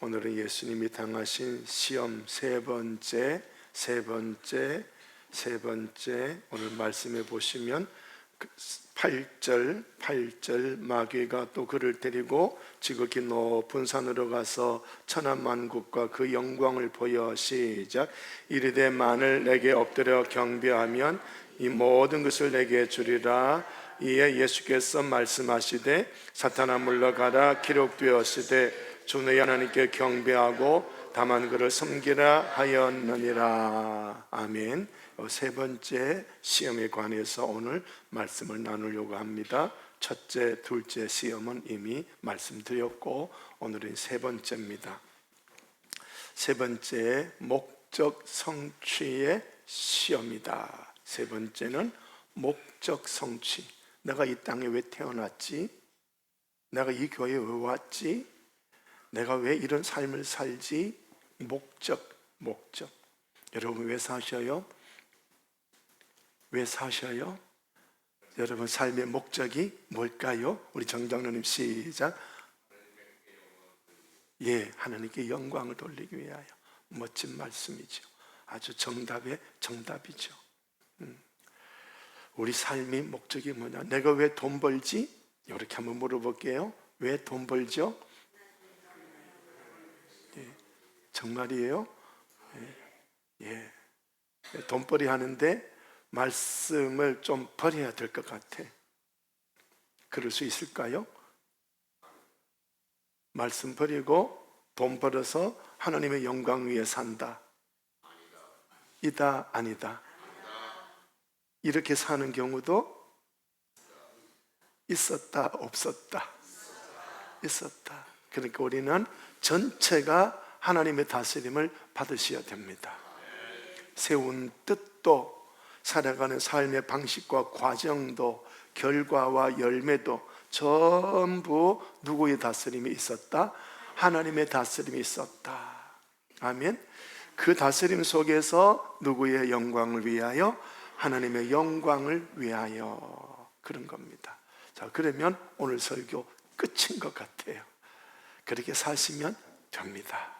오늘은 예수님이 당하신 시험 세 번째 오늘 말씀해 보시면 8절 마귀가 또 그를 데리고 지극히 높은 산으로 가서 천하만국과 그 영광을 보여 시작 이르되 만일 내게 엎드려 경배하면 이 모든 것을 내게 주리라. 이에 예수께서 말씀하시되 사탄아 물러가라 기록되었으되 주 너희 하나님께 경배하고 다만 그를 섬기라 하였느니라. 아멘. 세 번째 시험에 관해서 오늘 말씀을 나누려고 합니다. 첫째, 둘째 시험은 이미 말씀드렸고 오늘은 세 번째입니다. 세 번째, 목적 성취의 시험이다. 세 번째는 목적 성취. 내가 이 땅에 왜 태어났지? 내가 이 교회에 왜 왔지? 내가 왜 이런 삶을 살지? 목적. 여러분 왜 사셔요? 왜 사셔요? 여러분 삶의 목적이 뭘까요? 우리 정장로님 시작. 예, 하나님께 영광을 돌리기 위하여. 멋진 말씀이죠. 아주 정답이죠. 우리 삶의 목적이 뭐냐? 내가 왜 돈 벌지? 이렇게 한번 물어볼게요. 왜 돈 벌죠? 예, 정말이에요? 예. 돈벌이 하는데 말씀을 좀 버려야 될 것 같아. 그럴 수 있을까요? 말씀 버리고 돈 벌어서 하나님의 영광 위에 산다. 이다 아니다. 이렇게 사는 경우도 있었다 없었다. 있었다. 그러니까 우리는 전체가 하나님의 다스림을 받으셔야 됩니다. 세운 뜻도 살아가는 삶의 방식과 과정도 결과와 열매도 전부 누구의 다스림이 있었다? 하나님의 다스림이 있었다. 아멘. 그 다스림 속에서 누구의 영광을 위하여? 하나님의 영광을 위하여. 그런 겁니다. 자, 그러면 오늘 설교 끝인 것 같아요. 그렇게 사시면 됩니다.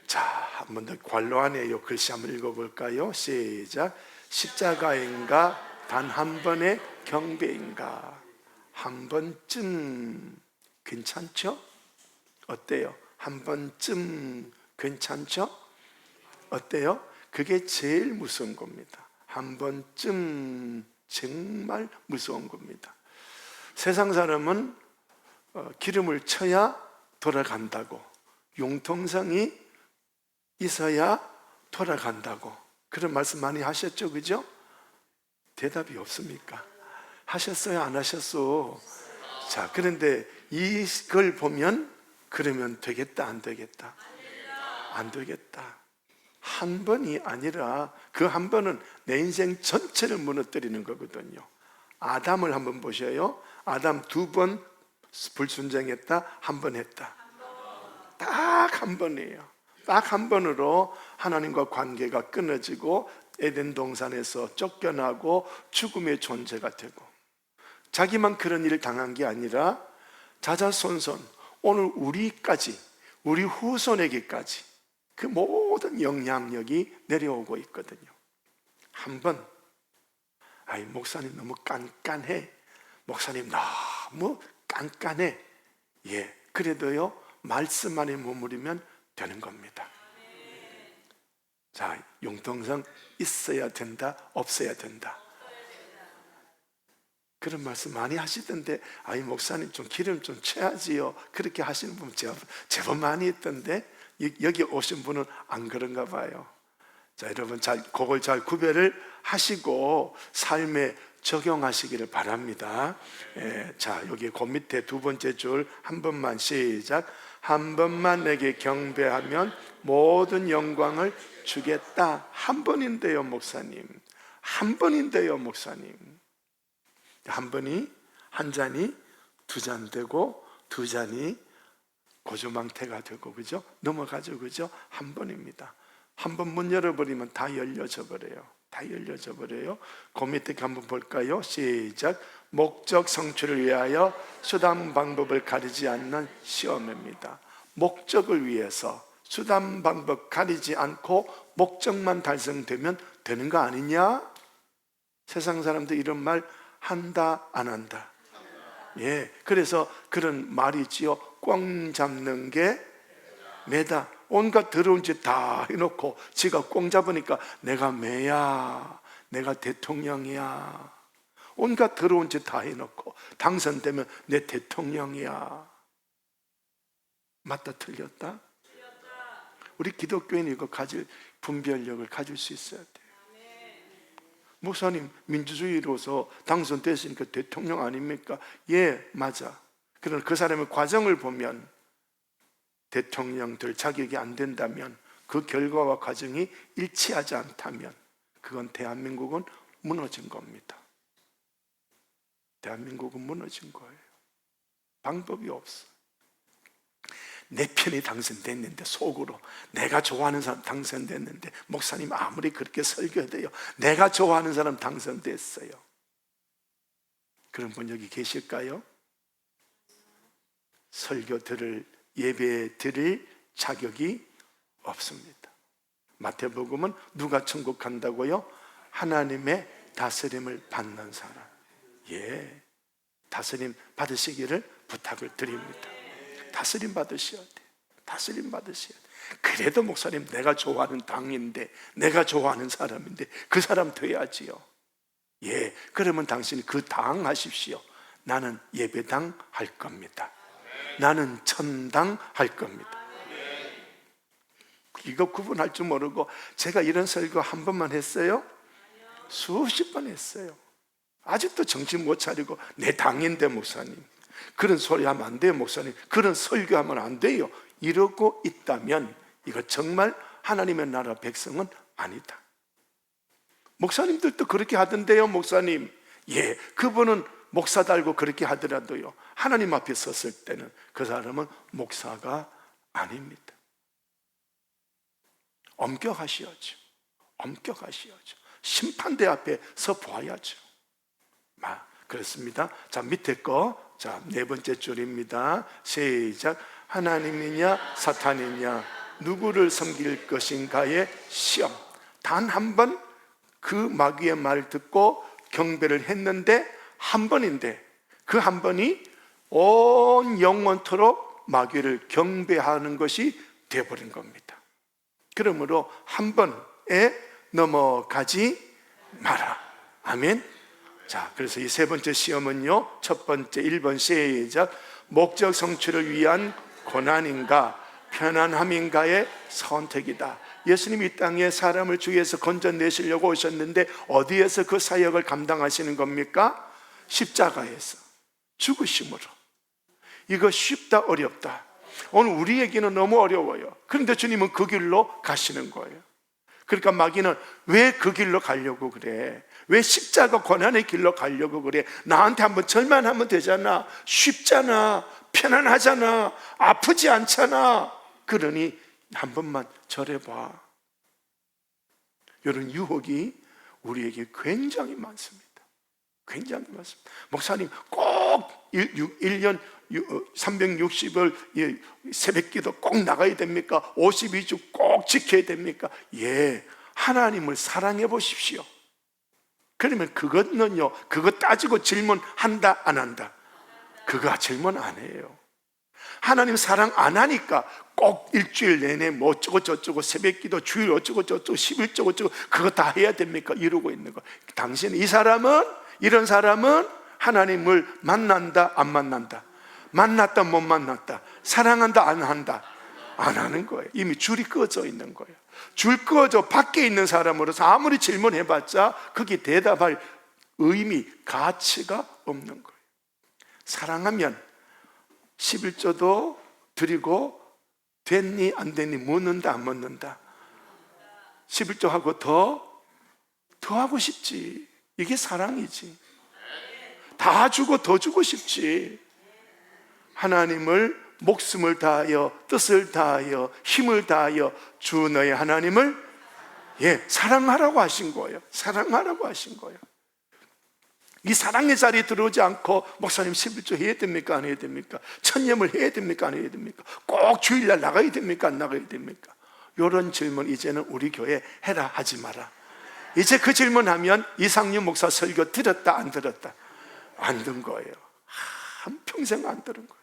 자, 한 번 더 관로하네요. 글씨 한번 읽어볼까요? 시작. 십자가인가 단 한 번의 경배인가? 한 번쯤 괜찮죠? 어때요? 한 번쯤 괜찮죠? 어때요? 그게 제일 무서운 겁니다. 한 번쯤 정말 무서운 겁니다. 세상 사람은 기름을 쳐야 돌아간다고, 융통성이 있어야 돌아간다고 그런 말씀 많이 하셨죠? 그죠? 대답이 없습니까? 하셨어요? 안 하셨어? 자, 그런데 이걸 보면 그러면 되겠다 안 되겠다? 안 되겠다. 한 번이 아니라 그 한 번은 내 인생 전체를 무너뜨리는 거거든요. 아담을 한번 보셔요. 아담 2번 불순종했다, 한 번 했다. 딱 한 번이에요. 딱 한 번으로 하나님과 관계가 끊어지고 에덴 동산에서 쫓겨나고 죽음의 존재가 되고, 자기만 그런 일을 당한 게 아니라 자자손손 오늘 우리까지, 우리 후손에게까지 그 모든 영향력이 내려오고 있거든요. 한 번, 아이 목사님 너무 깐깐해, 목사님 너무 깐깐해. 예, 그래도요 말씀 안에 머무르면 되는 겁니다. 자, 융통성 있어야 된다, 없어야 된다. 그런 말씀 많이 하시던데, 아이 목사님 좀 기름 좀 쳐야지요, 그렇게 하시는 분 제법 많이 있던데 여기 오신 분은 안 그런가 봐요. 자, 여러분 그걸 잘 구별을 하시고 삶에 적용하시기를 바랍니다. 자, 여기 그 밑에 두 번째 줄 한 번만 시작. 한 번만 내게 경배하면 모든 영광을 주겠다. 한 번인데요 목사님, 한 번인데요 목사님. 한 번이 한 잔이 두 잔 되고, 두 잔이 고조망태가 되고, 그죠? 넘어가죠, 그죠? 한 번입니다. 한 번 문 열어버리면 다 열려져 버려요. 다 열려져 버려요. 그 밑에 한번 볼까요? 시작. 목적 성취를 위하여 수단 방법을 가리지 않는 시험입니다. 목적을 위해서 수단 방법 가리지 않고 목적만 달성되면 되는 거 아니냐? 세상 사람들 이런 말 한다 안 한다? 예, 그래서 그런 말이 있지요. 꽝 잡는 게 매다. 온갖 더러운 짓 다 해놓고 지가 꽝 잡으니까 내가 매야, 내가 대통령이야. 온갖 더러운 짓 다 해놓고 당선되면 내 대통령이야. 맞다 틀렸다? 우리 기독교인이 이거 가질 분별력을 가질 수 있어야 돼요. 목사님, 민주주의로서 당선됐으니까 대통령 아닙니까? 예, 맞아. 그러나 그 사람의 과정을 보면 대통령 될 자격이 안 된다면, 그 결과와 과정이 일치하지 않다면 그건 대한민국은 무너진 겁니다. 대한민국은 무너진 거예요. 방법이 없어. 내 편이 당선됐는데, 속으로 내가 좋아하는 사람 당선됐는데, 목사님 아무리 그렇게 설교해도요, 내가 좋아하는 사람 당선됐어요. 그런 분 여기 계실까요? 설교 들을, 예배 드릴 자격이 없습니다. 마태복음은 누가 천국 간다고요? 하나님의 다스림을 받는 사람. 예, 다스림 받으시기를 부탁을 드립니다. 다스림 받으셔야 돼. 다스림 받으셔야 돼. 그래도 목사님, 내가 좋아하는 당인데, 내가 좋아하는 사람인데 그 사람 돼야지요. 예, 그러면 당신이 그 당 하십시오. 나는 예배당 할 겁니다. 나는 천당 할 겁니다. 이거 구분할 줄 모르고 제가 이런 설교 한 번만 했어요? 수십 번 했어요. 아직도 정신 못 차리고 내 당인데 목사님, 그런 소리 하면 안 돼요 목사님, 그런 설교하면 안 돼요, 이러고 있다면 이거 정말 하나님의 나라 백성은 아니다. 목사님들도 그렇게 하던데요 목사님. 예, 그분은 목사 달고 그렇게 하더라도요, 하나님 앞에 섰을 때는 그 사람은 목사가 아닙니다. 엄격하셔야죠. 엄격하셔야죠. 심판대 앞에 서 보아야죠. 그렇습니다. 자, 밑에 거, 자, 네 번째 줄입니다. 시작. 하나님이냐 사탄이냐 누구를 섬길 것인가의 시험. 단 한 번 그 마귀의 말을 듣고 경배를 했는데, 한 번인데 그 한 번이 온 영원토록 마귀를 경배하는 것이 되어버린 겁니다. 그러므로 한 번에 넘어가지 마라. 아멘. 자, 그래서 이 세 번째 시험은요, 첫 번째 1번 시작. 목적 성취를 위한 고난인가 편안함인가의 선택이다. 예수님이 이 땅에 사람을 주위에서 건져내시려고 오셨는데 어디에서 그 사역을 감당하시는 겁니까? 십자가에서 죽으심으로. 이거 쉽다 어렵다? 오늘 우리에게는 너무 어려워요. 그런데 주님은 그 길로 가시는 거예요. 그러니까 마귀는 왜 그 길로 가려고 그래? 왜 십자가 고난의 길로 가려고 그래? 나한테 한번 절만 하면 되잖아. 쉽잖아. 편안하잖아. 아프지 않잖아. 그러니 한 번만 절해봐. 이런 유혹이 우리에게 굉장히 많습니다. 굉장히 많습니다. 목사님, 꼭 1년 360을 새벽기도 꼭 나가야 됩니까? 52주 꼭 지켜야 됩니까? 예, 하나님을 사랑해 보십시오. 그러면 그거는요, 그거 따지고 질문한다 안 한다? 그거 질문 안 해요. 하나님 사랑 안 하니까 꼭 일주일 내내 뭐 어쩌고 저쩌고 새벽기도 주일 어쩌고 저쩌고 10일 어쩌고 그거 다 해야 됩니까? 이러고 있는 거. 당신 이 사람은, 이런 사람은 하나님을 만난다 안 만난다? 만났다 못 만났다? 사랑한다 안 한다? 안 하는 거예요. 이미 줄이 꺼져 있는 거예요. 줄 꺼져 밖에 있는 사람으로서 아무리 질문해봤자 거기에 대답할 의미, 가치가 없는 거예요. 사랑하면 11조도 드리고 됐니 안 됐니 묻는다 안 묻는다? 11조 하고 더 하고 싶지. 이게 사랑이지. 다 주고 더 주고 싶지. 하나님을 목숨을 다하여 뜻을 다하여 힘을 다하여 주 너의 하나님을 사랑하라고 하신 거예요. 사랑하라고 하신 거예요. 이 사랑의 자리에 들어오지 않고 목사님 11조 해야 됩니까? 안 해야 됩니까? 천념을 해야 됩니까? 안 해야 됩니까? 꼭 주일날 나가야 됩니까? 안 나가야 됩니까? 이런 질문 이제는 우리 교회 해라 하지 마라. 이제 그 질문하면 이상윤 목사 설교 들었다 안 들었다? 안 든 거예요. 한평생 안 들은 거예요.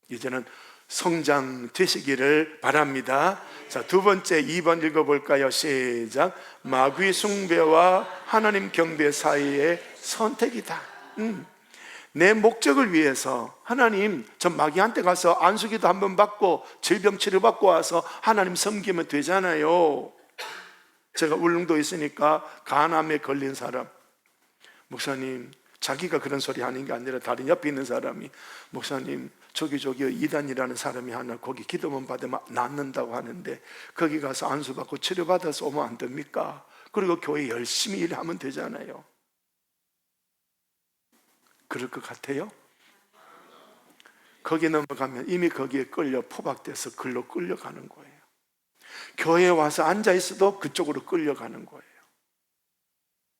이제는 성장되시기를 바랍니다. 자, 두 번째 2번 읽어볼까요? 시작. 마귀 숭배와 하나님 경배 사이의 선택이다. 내 목적을 위해서 하나님, 전 마귀한테 가서 안수기도 한번 받고 질병 치료받고 와서 하나님 섬기면 되잖아요. 제가 울릉도에 있으니까 간암에 걸린 사람, 목사님, 자기가 그런 소리 하는 게 아니라 다른 옆에 있는 사람이, 목사님 저기 이단이라는 사람이 하나 거기 기도만 받으면 낫는다고 하는데 거기 가서 안수받고 치료받아서 오면 안 됩니까? 그리고 교회 열심히 일하면 되잖아요. 그럴 것 같아요? 거기 넘어가면 이미 거기에 끌려 포박돼서 글로 끌려가는 거예요. 교회에 와서 앉아있어도 그쪽으로 끌려가는 거예요.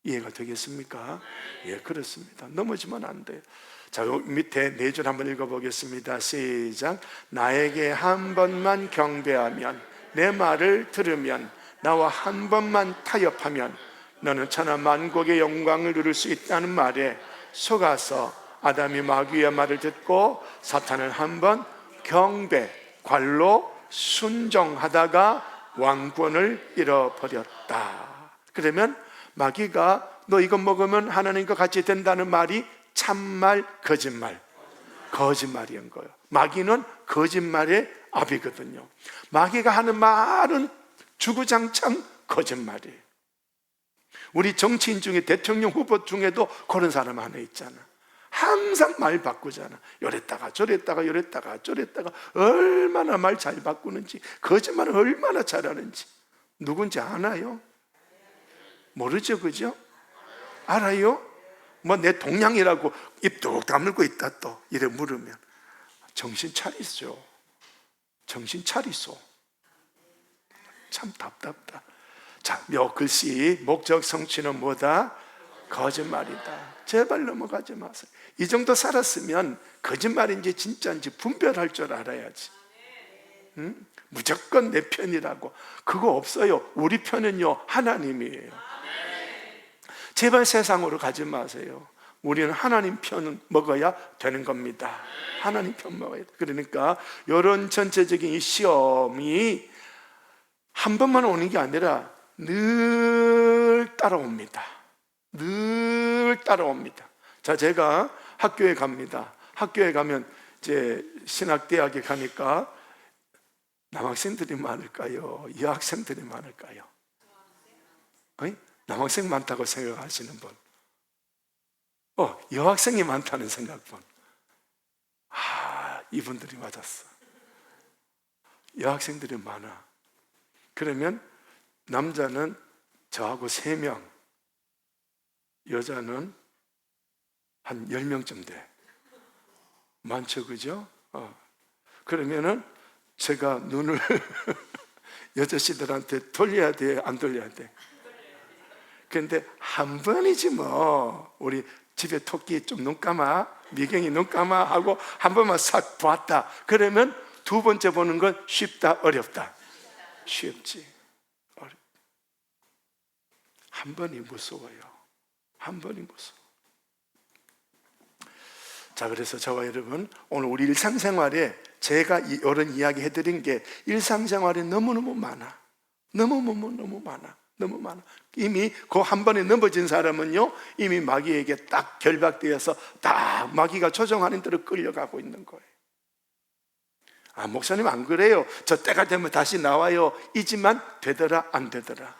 이해가 되겠습니까? 예, 그렇습니다. 넘어지면 안 돼요. 자, 밑에 4줄 한번 읽어보겠습니다. 시작. 나에게 한 번만 경배하면, 내 말을 들으면, 나와 한 번만 타협하면 너는 천하 만국의 영광을 누릴 수 있다는 말에 속아서 아담이 마귀의 말을 듣고 사탄을 한 번 경배, 관로 순종하다가 왕권을 잃어버렸다. 그러면 마귀가 너 이거 먹으면 하나님과 같이 된다는 말이 참말, 거짓말, 거짓말인 거예요. 마귀는 거짓말의 아비거든요. 마귀가 하는 말은 주구장창 거짓말이에요. 우리 정치인 중에 대통령 후보 중에도 그런 사람 하나 있잖아. 항상 말 바꾸잖아. 요랬다가 저랬다가 요랬다가 저랬다가 얼마나 말 잘 바꾸는지, 거짓말을 얼마나 잘하는지. 누군지 아나요? 모르죠, 그죠? 알아요? 뭐 내 동양이라고 입 뚝 다물고 있다 또 이래 물으면 정신 차리소. 정신 차리소. 참 답답다. 자, 몇 글씨 목적 성취는 뭐다? 거짓말이다. 제발 넘어가지 마세요. 이 정도 살았으면 거짓말인지 진짜인지 분별할 줄 알아야지. 응? 무조건 내 편이라고 그거 없어요. 우리 편은요 하나님이에요. 제발 세상으로 가지 마세요. 우리는 하나님 편 먹어야 되는 겁니다. 하나님 편 먹어야 돼. 그러니까 이런 전체적인 이 시험이 한 번만 오는 게 아니라 늘 따라옵니다. 늘 따라옵니다. 자, 제가 학교에 갑니다. 학교에 가면 이제 신학대학에 가니까 남학생들이 많을까요? 여학생들이 많을까요? 남학생 많다고 생각하시는 분, 여학생이 많다는 생각분. 이분들이 맞았어. 여학생들이 많아. 그러면 남자는 저하고 3명, 여자는 한 10명쯤 돼. 많죠, 그죠? 그러면은 제가 눈을 여자씨들한테 돌려야 돼, 안 돌려야 돼? 그런데 한 번이지 뭐. 우리 집에 토끼 좀 눈 감아, 미경이 눈 감아 하고 한 번만 싹 봤다. 그러면 두 번째 보는 건 쉽다, 어렵다? 쉽지. 한 번이 무서워요. 한 번이 무서워. 자, 그래서 저와 여러분, 오늘 우리 일상생활에 제가 이런 이야기 해드린 게 일상생활에 너무너무 많아. 너무 많아. 이미 그 한 번에 넘어진 사람은요, 이미 마귀에게 딱 결박되어서 딱 마귀가 조종하는 대로 끌려가고 있는 거예요. 목사님 안 그래요. 저 때가 되면 다시 나와요. 이지만 되더라 안 되더라?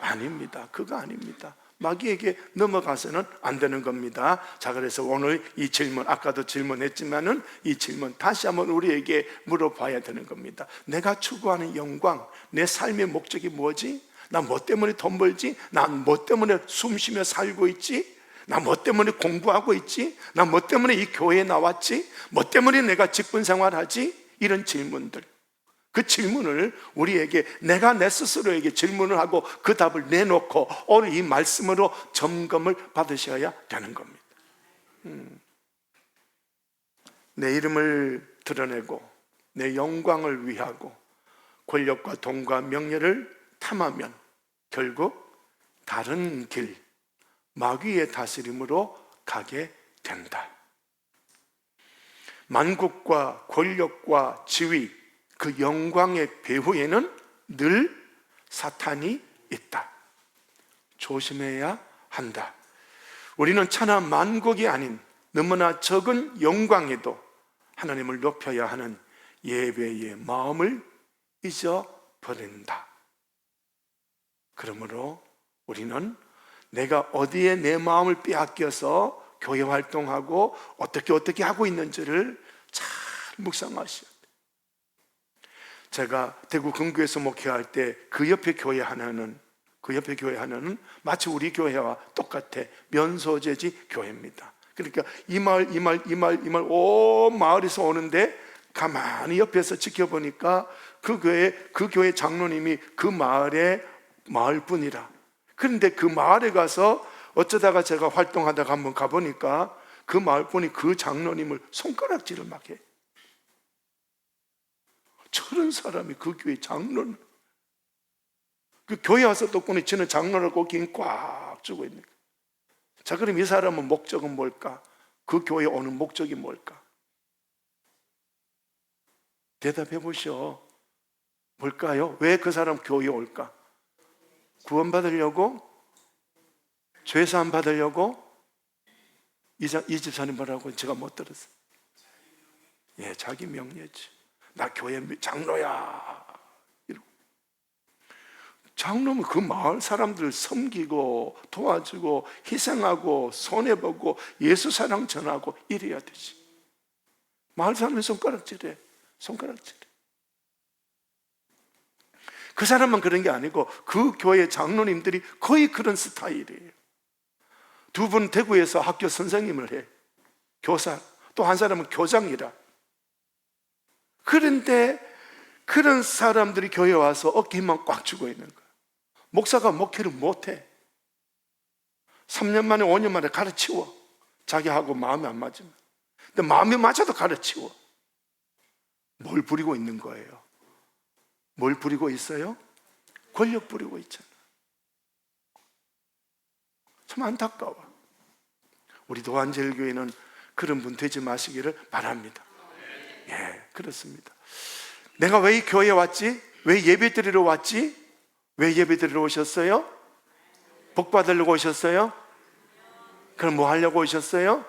아닙니다. 그거 아닙니다. 마귀에게 넘어가서는 안 되는 겁니다. 자, 그래서 오늘 이 질문, 아까도 질문했지만은 이 질문 다시 한번 우리에게 물어봐야 되는 겁니다. 내가 추구하는 영광, 내 삶의 목적이 뭐지? 나 뭐 때문에 돈 벌지? 난 뭐 때문에 숨 쉬며 살고 있지? 나 뭐 때문에 공부하고 있지? 나 뭐 때문에 이 교회에 나왔지? 뭐 때문에 내가 직분 생활하지? 이런 질문들. 그 질문을 우리에게, 내가 내 스스로에게 질문을 하고 그 답을 내놓고 오늘 이 말씀으로 점검을 받으셔야 되는 겁니다. 내 이름을 드러내고 내 영광을 위하고 권력과 돈과 명예를 탐하면 결국 다른 길, 마귀의 다스림으로 가게 된다. 만국과 권력과 지위, 그 영광의 배후에는 늘 사탄이 있다. 조심해야 한다. 우리는 천하 만국이 아닌 너무나 적은 영광에도 하나님을 높여야 하는 예배의 마음을 잊어버린다. 그러므로 우리는 내가 어디에 내 마음을 빼앗겨서 교회 활동하고 어떻게 하고 있는지를 잘 묵상하셔야 돼요. 제가 대구 근교에서 목회할 때 그 옆에 교회 하나는 마치 우리 교회와 똑같아 면소재지 교회입니다. 그러니까 이 마을 온 마을에서 오는데 가만히 옆에서 지켜보니까 그 교회 장로님이 그 마을의 마을분이라. 그런데 그 마을에 가서 어쩌다가 제가 활동하다가 한번 가보니까 그 마을분이 그 장로님을 손가락질을 막 해. 저런 사람이 그 교회 장로는, 그 교회 와서 덕분에 저는 장로라고 힘꽉 주고 있는 거예요. 자, 그럼 이 사람은 목적은 뭘까? 그 교회에 오는 목적이 뭘까? 대답해 보시오. 뭘까요? 왜 그 사람 교회에 올까? 구원받으려고? 죄사함 받으려고? 이 집사님 뭐라고 제가 못 들었어요. 예, 자기 명예지. 나 교회 장로야. 이러고. 장로는 그 마을 사람들을 섬기고 도와주고 희생하고 손해보고 예수 사랑 전하고 이래야 되지. 마을 사람이 손가락질해. 그 사람만 그런 게 아니고 그 교회 장로님들이 거의 그런 스타일이에요. 두 분 대구에서 학교 선생님을 해. 교사. 또 한 사람은 교장이라. 그런데 그런 사람들이 교회에 와서 어깨만 꽉 쥐고 있는 거야. 목사가 목회를 못해. 3년 만에 5년 만에 가르치워. 자기하고 마음이 안 맞으면. 근데 마음이 맞아도 가르치워. 뭘 부리고 있는 거예요? 뭘 부리고 있어요? 권력 부리고 있잖아. 참 안타까워. 우리 도안제일교회는 그런 분 되지 마시기를 바랍니다. 예, 그렇습니다. 내가 왜 이 교회에 왔지? 왜 예배 드리러 왔지? 왜 예배 드리러 오셨어요? 복 받으려고 오셨어요? 그럼 뭐 하려고 오셨어요?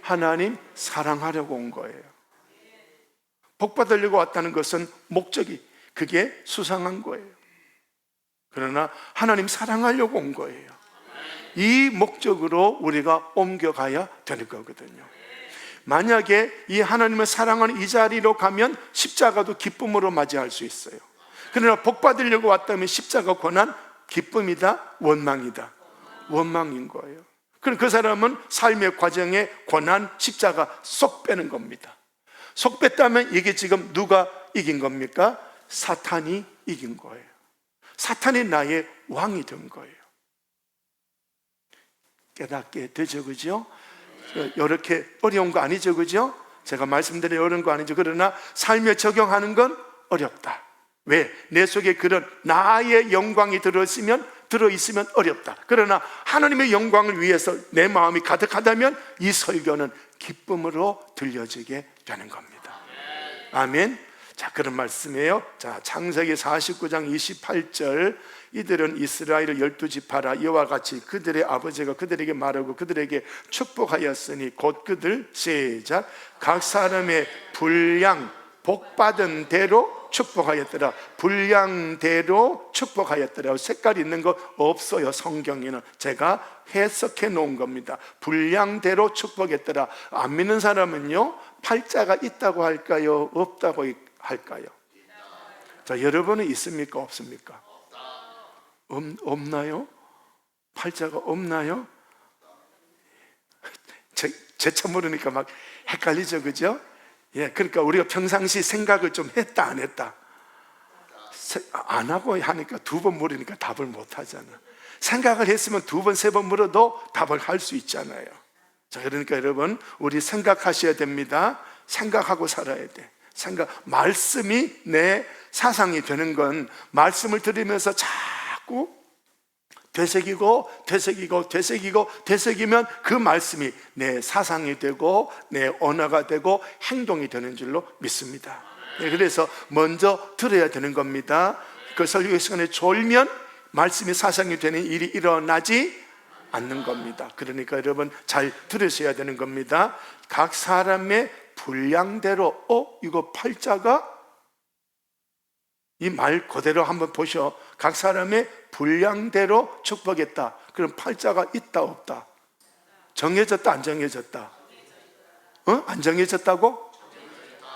하나님 사랑하려고 온 거예요. 복 받으려고 왔다는 것은 목적이, 그게 수상한 거예요. 그러나 하나님 사랑하려고 온 거예요. 이 목적으로 우리가 옮겨가야 되는 거거든요. 만약에 이 하나님을 사랑하는 이 자리로 가면 십자가도 기쁨으로 맞이할 수 있어요. 그러나 복 받으려고 왔다면 십자가 고난 기쁨이다, 원망이다? 원망인 거예요. 그럼 그 사람은 삶의 과정에 고난, 십자가 쏙 빼는 겁니다. 속 뺐다면 이게 지금 누가 이긴 겁니까? 사탄이 이긴 거예요. 사탄이 나의 왕이 된 거예요. 깨닫게 되죠, 그죠? 이렇게 어려운 거 아니죠, 그죠? 제가 말씀드린 어려운 거 아니죠. 그러나 삶에 적용하는 건 어렵다. 왜? 내 속에 그런 나의 영광이 들어있으면 어렵다. 그러나 하나님의 영광을 위해서 내 마음이 가득하다면 이 설교는 기쁨으로 들려지게 되는 겁니다. 아멘. 자, 그런 말씀이에요. 자, 창세기 49장 28절. 이들은 이스라엘의 12지파라. 이와 같이 그들의 아버지가 그들에게 말하고 그들에게 축복하였으니 곧 그들, 시작, 각 사람의 분량 복받은 대로 축복하였더라. 분량대로 축복하였더라. 색깔 있는 거 없어요, 성경에는. 제가 해석해 놓은 겁니다. 분량대로 축복했더라. 안 믿는 사람은요, 팔자가 있다고 할까요? 없다고 할까요? 자, 여러분은 있습니까? 없습니까? 없나요? 팔자가 없나요? 제차 모르니까 막 헷갈리죠, 그죠? 예, 그러니까 우리가 평상시 생각을 좀 했다 안 했다? 안 하고 하니까 두 번 물으니까 답을 못 하잖아. 생각을 했으면 두 번, 세 번 물어도 답을 할 수 있잖아요. 자, 그러니까 여러분, 우리 생각하셔야 됩니다. 생각하고 살아야 돼. 말씀이 내 사상이 되는 건 말씀을 들으면서 자꾸 되새기면 그 말씀이 내 사상이 되고 내 언어가 되고 행동이 되는 줄로 믿습니다. 그래서 먼저 들어야 되는 겁니다. 그 설교 시간에 졸면 말씀이 사상이 되는 일이 일어나지 않는 겁니다. 그러니까 여러분 잘 들으셔야 되는 겁니다. 각 사람의 분량대로 이거 팔자가 이 말 그대로 한번 보셔. 각 사람의 분량대로 축복했다. 그럼 팔자가 있다 없다? 정해졌다 안 정해졌다? 안 정해졌다고?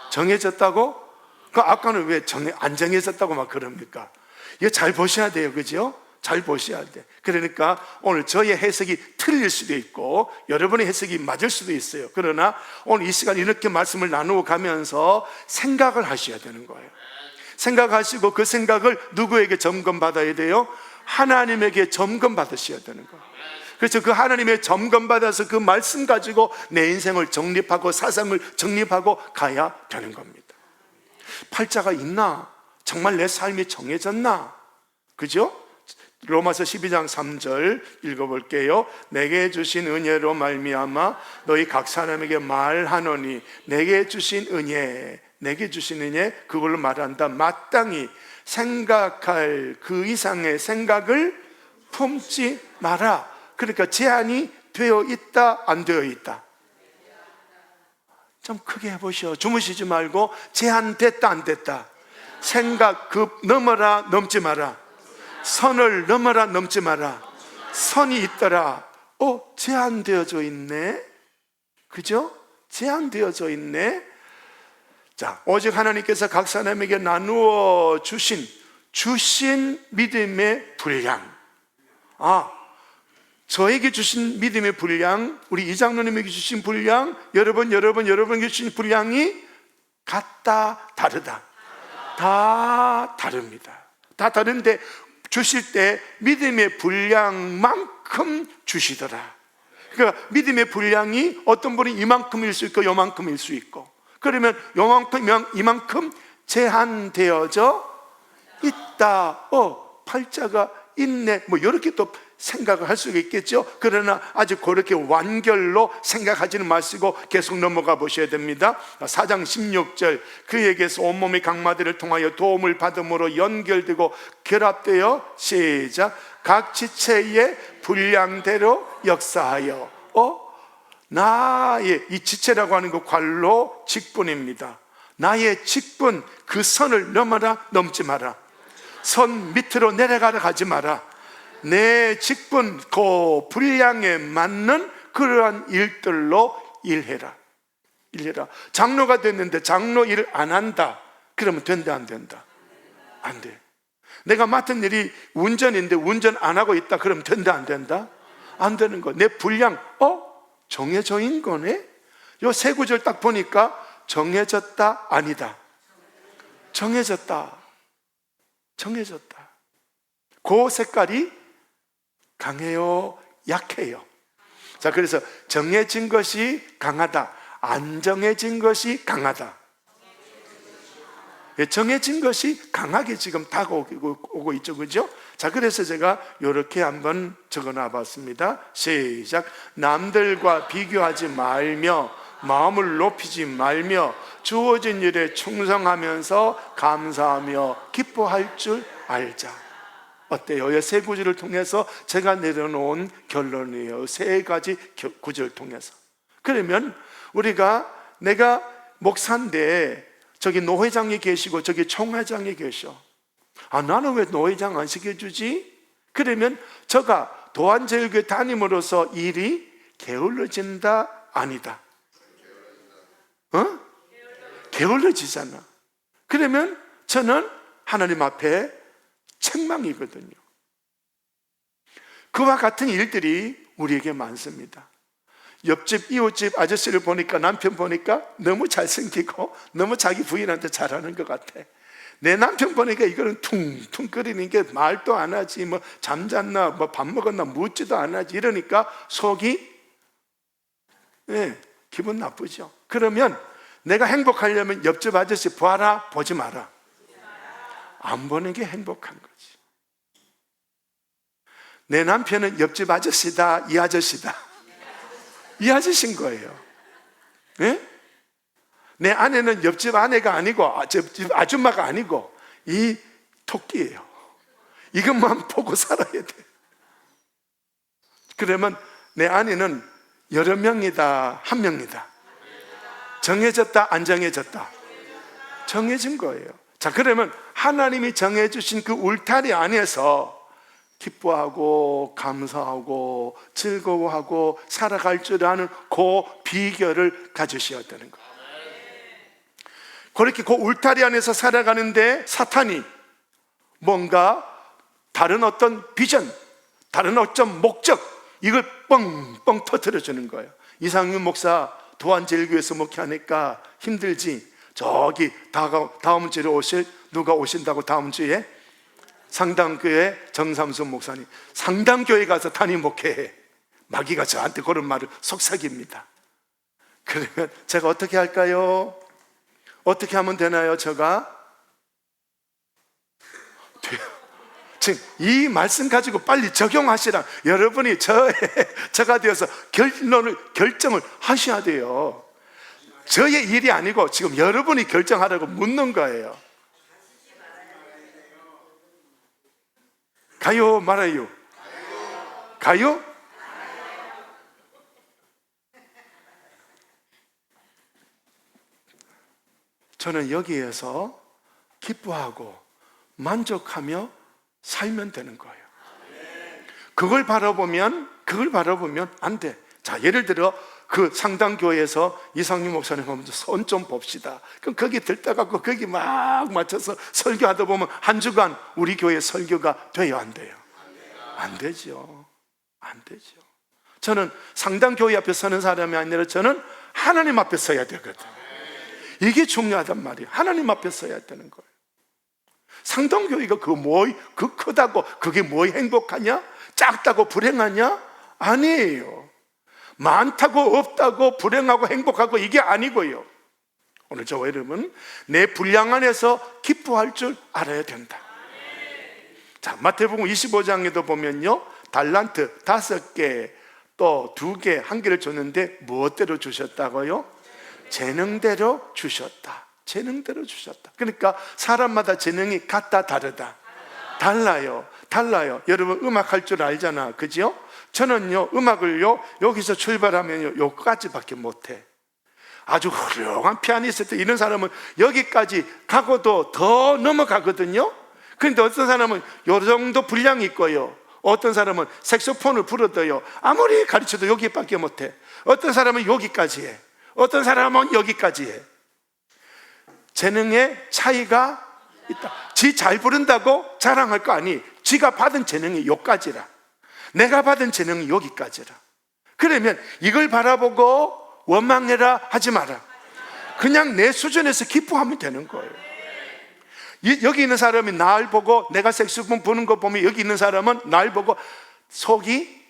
정해졌다고? 그 아까는 왜 안 정해졌다고 막 그럽니까? 이거 잘 보셔야 돼요, 그죠? 잘 보셔야 돼. 그러니까 오늘 저의 해석이 틀릴 수도 있고 여러분의 해석이 맞을 수도 있어요. 그러나 오늘 이 시간 이렇게 말씀을 나누어 가면서 생각을 하셔야 되는 거예요. 생각하시고 그 생각을 누구에게 점검받아야 돼요? 하나님에게 점검받으셔야 되는 거예요. 그래서 그 하나님의 점검받아서 그 말씀 가지고 내 인생을 정립하고 사상을 정립하고 가야 되는 겁니다. 팔자가 있나? 정말 내 삶이 정해졌나? 그죠? 로마서 12장 3절 읽어볼게요. 내게 주신 은혜로 말미암아 너희 각 사람에게 말하노니 내게 주신 은혜 그걸로 말한다. 마땅히 생각할 그 이상의 생각을 품지 마라. 그러니까 제한이 되어 있다 안 되어 있다? 좀 크게 해보시오. 주무시지 말고 제한됐다 안 됐다? 생각 넘어라 넘지 마라. 선을 넘어라 넘지 마라. 선이 있더라. 제한되어져 있네. 그죠? 제한되어져 있네. 자, 오직 하나님께서 각 사람에게 나누어 주신 믿음의 분량. 저에게 주신 믿음의 분량, 우리 이장로님에게 주신 분량, 여러분에게 주신 분량이 같다 다르다? 다 다릅니다. 다 다른데 주실 때 믿음의 분량만큼 주시더라. 그러니까 믿음의 분량이 어떤 분은 이만큼일 수 있고 요만큼일 수 있고, 그러면 요만큼 이만큼 제한되어져 있다. 팔자가 있네. 뭐 이렇게 또 생각을 할 수가 있겠죠. 그러나 아주 그렇게 완결로 생각하지는 마시고 계속 넘어가 보셔야 됩니다. 4장 16절 그에게서 온몸의 각마디를 통하여 도움을 받음으로 연결되고 결합되어 시작 각 지체의 분량대로 역사하여 나의 이 지체라고 하는 거 관로 직분입니다. 나의 직분 그 선을 넘어라 넘지 마라. 선 밑으로 내려가라 가지 마라. 내 직분 그 분량에 맞는 그러한 일들로 일해라. 장로가 됐는데 장로 일을 안 한다. 그러면 된다 안 된다? 안 돼. 내가 맡은 일이 운전인데 운전 안 하고 있다. 그러면 된다 안 된다? 안 되는 거. 내 분량 정해져 있는 거네. 요 세 구절 딱 보니까 정해졌다 아니다? 정해졌다. 그 색깔이 강해요 약해요? 자, 그래서 정해진 것이 강하다, 안 정해진 것이 강하다. 정해진 것이 강하게 지금 다가오고 있죠, 그죠? 자, 그래서 제가 이렇게 한번 적어놔 봤습니다. 시작. 남들과 비교하지 말며 마음을 높이지 말며 주어진 일에 충성하면서 감사하며 기뻐할 줄 알자. 어때요? 이 세 구절을 통해서 제가 내려놓은 결론이에요. 세 가지 구절을 통해서. 그러면 내가 목사인데 저기 노회장이 계시고 저기 총회장이 계셔. 나는 왜 노회장 안 시켜주지? 그러면 저가 도안제일교회 담임으로서 일이 게을러진다 아니다? 게을러지잖아. 그러면 저는 하나님 앞에 책망이거든요. 그와 같은 일들이 우리에게 많습니다. 옆집 이웃집 아저씨를 보니까, 남편 보니까 너무 잘생기고 너무 자기 부인한테 잘하는 것 같아. 내 남편 보니까 이거는 퉁퉁 끓이는 게 말도 안 하지, 뭐 잠잤나, 뭐 밥 먹었나 묻지도 안 하지. 이러니까 속이 기분 나쁘죠. 그러면 내가 행복하려면 옆집 아저씨 봐라, 보지 마라? 안 보는 게 행복한 거지. 내 남편은 옆집 아저씨다, 이 아저씨다? 이 아저씨인 거예요. 내 아내는 옆집 아내가 아니고 옆집 아줌마가 아니고 이 토끼예요. 이것만 보고 살아야 돼. 그러면 내 아내는 여러 명이다, 한 명이다? 정해졌다, 안 정해졌다? 정해진 거예요. 자, 그러면 하나님이 정해주신 그 울타리 안에서 기뻐하고 감사하고 즐거워하고 살아갈 줄 아는 그 비결을 가지셔야 되는 거예요. 그렇게 그 울타리 안에서 살아가는데 사탄이 뭔가 다른 어떤 비전, 다른 어떤 목적, 이걸 뻥뻥 터뜨려 주는 거예요. 이상윤 목사 도안제일교회에서 목회하니까 힘들지? 저기 다음 주에 누가 오신다고? 다음 주에 상당교회 정삼순 목사님, 상당교회 가서 담임 목회해. 마귀가 저한테 그런 말을 속삭입니다. 그러면 제가 어떻게 할까요? 어떻게 하면 되나요? 제가 지금 이 말씀 가지고 빨리 적용하시라. 여러분이 저가 되어서 결정을 하셔야 돼요. 저의 일이 아니고 지금 여러분이 결정하라고 묻는 거예요. 가요, 말아요? 가요? 저는 여기에서 기뻐하고 만족하며 살면 되는 거예요. 그걸 바라보면 안 돼. 자, 예를 들어 그 상당교회에서 이상윤 목사님 보면서 손 좀 봅시다. 그럼 거기 들떠갖고 거기 막 맞춰서 설교하다 보면 한 주간 우리 교회 설교가 돼요, 안 돼요? 안 되죠. 안 되죠. 저는 상당교회 앞에 서는 사람이 아니라 저는 하나님 앞에 서야 되거든. 이게 중요하단 말이에요. 하나님 앞에 서야 되는 거예요. 상당교회가 그 크다고 그게 뭐 행복하냐? 작다고 불행하냐? 아니에요. 많다고 없다고 불행하고 행복하고 이게 아니고요. 오늘 저와 여러분, 내 분량 안에서 기뻐할 줄 알아야 된다. 자, 마태복음 25장에도 보면요, 달란트 5개, 또 2개, 1개를 줬는데 무엇대로 주셨다고요? 재능대로 주셨다. 재능대로 주셨다. 그러니까 사람마다 재능이 같다, 다르다? 달라요. 여러분 음악 할 줄 알잖아, 그죠? 저는요, 음악을요, 여기서 출발하면요, 여기까지밖에 못해. 아주 훌륭한 피아니스트 이런 사람은 여기까지 가고도 더 넘어가거든요. 그런데 어떤 사람은 요 정도 분량이 있고요, 어떤 사람은 색소폰을 불어도요, 아무리 가르쳐도 여기밖에 못해. 어떤 사람은 여기까지 해, 어떤 사람은 여기까지 해. 재능의 차이가 있다. 지 잘 부른다고 자랑할 거 아니. 지가 받은 재능이 여기까지라. 내가 받은 재능이 여기까지라. 그러면 이걸 바라보고 원망해라 하지 마라. 그냥 내 수준에서 기뻐하면 되는 거예요. 여기 있는 사람이 날 보고, 내가 색소폰 부는 거 보면 여기 있는 사람은 날 보고 속이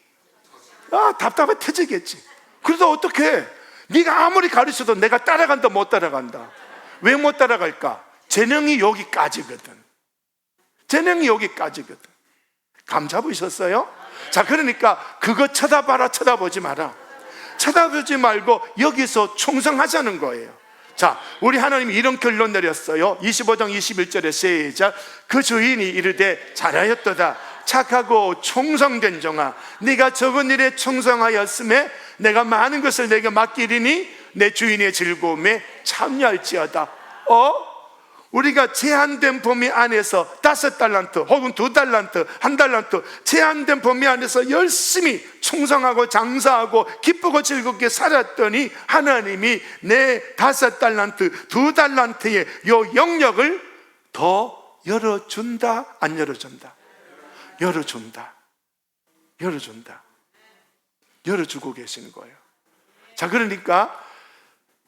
답답해 터지겠지. 그래도 어떡해? 네가 아무리 가르쳐도 내가 따라간다, 못 따라간다. 왜 못 따라갈까? 재능이 여기까지거든. 재능이 여기까지거든. 감 잡으셨어요? 자, 그러니까 그거 쳐다봐라, 쳐다보지 마라. 쳐다보지 말고 여기서 충성하자는 거예요. 자, 우리 하나님이 이런 결론 내렸어요. 25장 21절에 시작. 그 주인이 이르되 잘하였도다. 착하고 충성된 종아, 네가 적은 일에 충성하였음에 내가 많은 것을 내게 맡기리니 내 주인의 즐거움에 참여할지어다. 우리가 제한된 범위 안에서 5달란트 혹은 2달란트, 1달란트 제한된 범위 안에서 열심히 충성하고 장사하고 기쁘고 즐겁게 살았더니 하나님이 내 5달란트, 2달란트의 요 영역을 더 열어준다, 안 열어준다? 열어준다. 열어주고 계시는 거예요. 자, 그러니까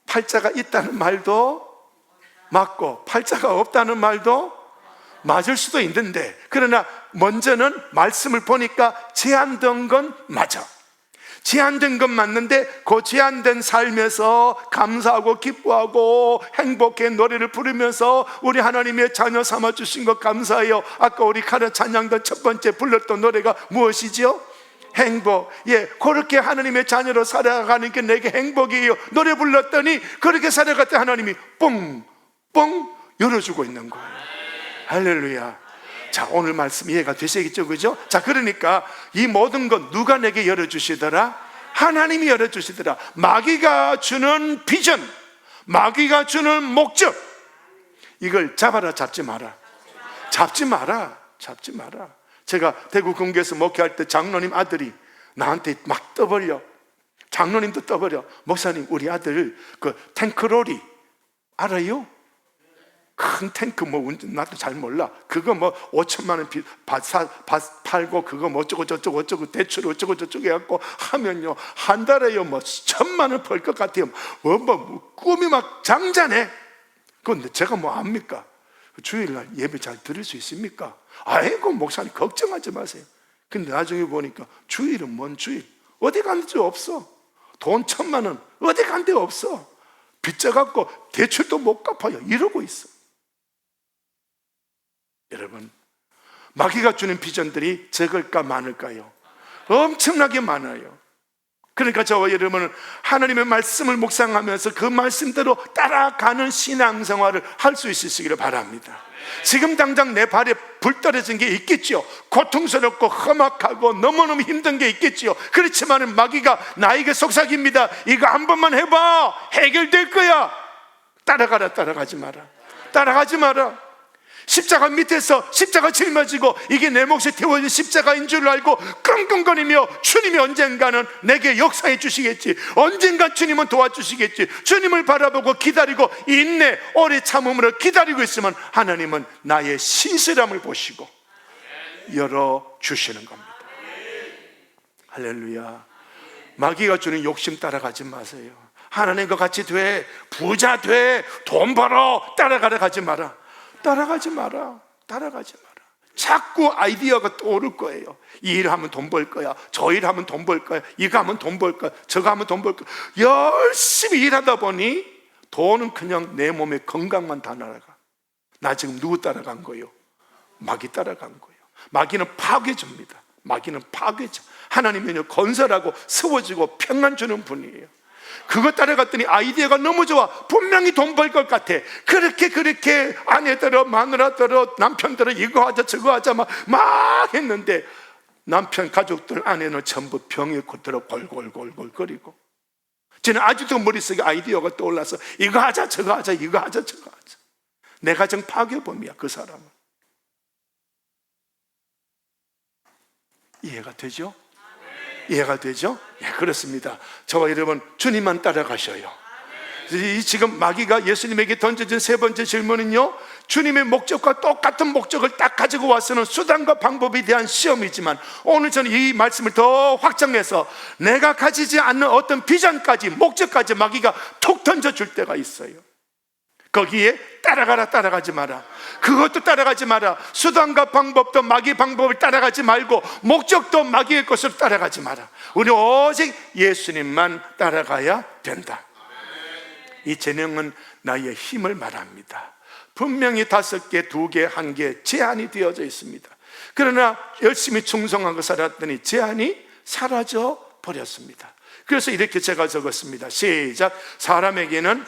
팔자가 있다는 말도 맞고 팔자가 없다는 말도 맞을 수도 있는데, 그러나 먼저는 말씀을 보니까 제한된 건 맞아. 제한된 건 맞는데 그 제한된 삶에서 감사하고 기뻐하고 행복해 노래를 부르면서 우리 하나님의 자녀 삼아주신 것 감사해요. 아까 우리 가르 찬양단 첫 번째 불렀던 노래가 무엇이지요? 행복. 예, 그렇게 하나님의 자녀로 살아가는 게 내게 행복이에요. 노래 불렀더니 그렇게 살아갈 때 하나님이 뻥뻥 열어주고 있는 거예요. 할렐루야. 자, 오늘 말씀 이해가 되시겠죠? 그죠? 자, 그러니까 이 모든 것 누가 내게 열어주시더라? 하나님이 열어주시더라. 마귀가 주는 비전, 마귀가 주는 목적, 이걸 잡아라, 잡지 마라. 잡지 마라, 잡지 마라. 제가 대구 근교에서 목회할 때 장로님 아들이 나한테 막 떠벌려. 장로님도 떠벌려. 목사님, 우리 아들 그 탱크로리 알아요? 큰 탱크 뭐 나도 잘 몰라. 그거 뭐 5천만 원 팔고 그거 뭐 어쩌고 저쩌고 어쩌고 대출 어쩌고 저쩌고 해갖고 하면요 한 달에요 뭐 1,000만 원 벌 것 같아요. 뭐 꿈이 막 장자네. 그런데 제가 뭐 압니까? 주일날 예배 잘 들을 수 있습니까? 아이고 목사님 걱정하지 마세요. 근데 나중에 보니까 주일은 뭔 주일? 어디 간 데 없어. 돈 1,000만 원 어디 간 데 없어. 빚져갖고 대출도 못 갚아요. 이러고 있어. 여러분, 마귀가 주는 비전들이 적을까 많을까요? 엄청나게 많아요. 그러니까 저와 여러분은 하나님의 말씀을 묵상하면서 그 말씀대로 따라가는 신앙생활을 할 수 있으시기를 바랍니다. 지금 당장 내 발에 불 떨어진 게 있겠죠. 고통스럽고 험악하고 너무너무 힘든 게 있겠죠. 그렇지만 마귀가 나에게 속삭입니다. 이거 한 번만 해봐, 해결될 거야. 따라가라. 따라가지 마라. 따라가지 마라. 십자가 밑에서 십자가 짊어지고 이게 내 몫에 태워진 십자가인 줄 알고 끙끙거리며 주님이 언젠가는 내게 역사해 주시겠지, 언젠가 주님은 도와주시겠지, 주님을 바라보고 기다리고 인내 오래 참음으로 기다리고 있으면 하나님은 나의 신실함을 보시고 열어주시는 겁니다. 할렐루야. 마귀가 주는 욕심 따라가지 마세요. 하나님과 같이 돼, 부자 돼, 돈 벌어, 따라가라 가지 마라. 따라가지 마라. 따라가지 마라. 자꾸 아이디어가 떠오를 거예요. 이 일 하면 돈 벌 거야, 저 일 하면 돈 벌 거야, 이거 하면 돈 벌 거야, 저거 하면 돈 벌 거야. 열심히 일하다 보니 돈은 그냥 내 몸의 건강만 다 날아가. 나 지금 누구 따라간 거예요? 마귀 따라간 거예요. 마귀는 파괴줍니다. 마귀는 파괴줘. 하나님은요 건설하고 세워지고 평안 주는 분이에요. 그거 따라갔더니 아이디어가 너무 좋아. 분명히 돈 벌 것 같아. 그렇게 아내들어 마누라들어 남편들어 이거 하자 저거 하자 막 했는데 남편 가족들 아내는 전부 병에 들어 골골골골거리고, 쟤는 아직도 머릿속에 아이디어가 떠올라서 이거 하자 저거 하자 이거 하자 저거 하자. 내 가정 파괴범이야 그 사람은. 이해가 되죠? 이해가 되죠? 예, 그렇습니다. 저와 여러분 주님만 따라가셔요. 지금 마귀가 예수님에게 던져진 세 번째 질문은요, 주님의 목적과 똑같은 목적을 딱 가지고 와서는 수단과 방법에 대한 시험이지만, 오늘 저는 이 말씀을 더 확장해서 내가 가지지 않는 어떤 비전까지 목적까지 마귀가 톡 던져줄 때가 있어요. 거기에 따라가라. 따라가지 마라. 그것도 따라가지 마라. 수단과 방법도 마귀의 방법을 따라가지 말고 목적도 마귀의 것으로 따라가지 마라. 우리 오직 예수님만 따라가야 된다. 이 제명은 나의 힘을 말합니다. 분명히 5개, 2개, 1개 제한이 되어져 있습니다. 그러나 열심히 충성하고 살았더니 제한이 사라져 버렸습니다. 그래서 이렇게 제가 적었습니다. 시작. 사람에게는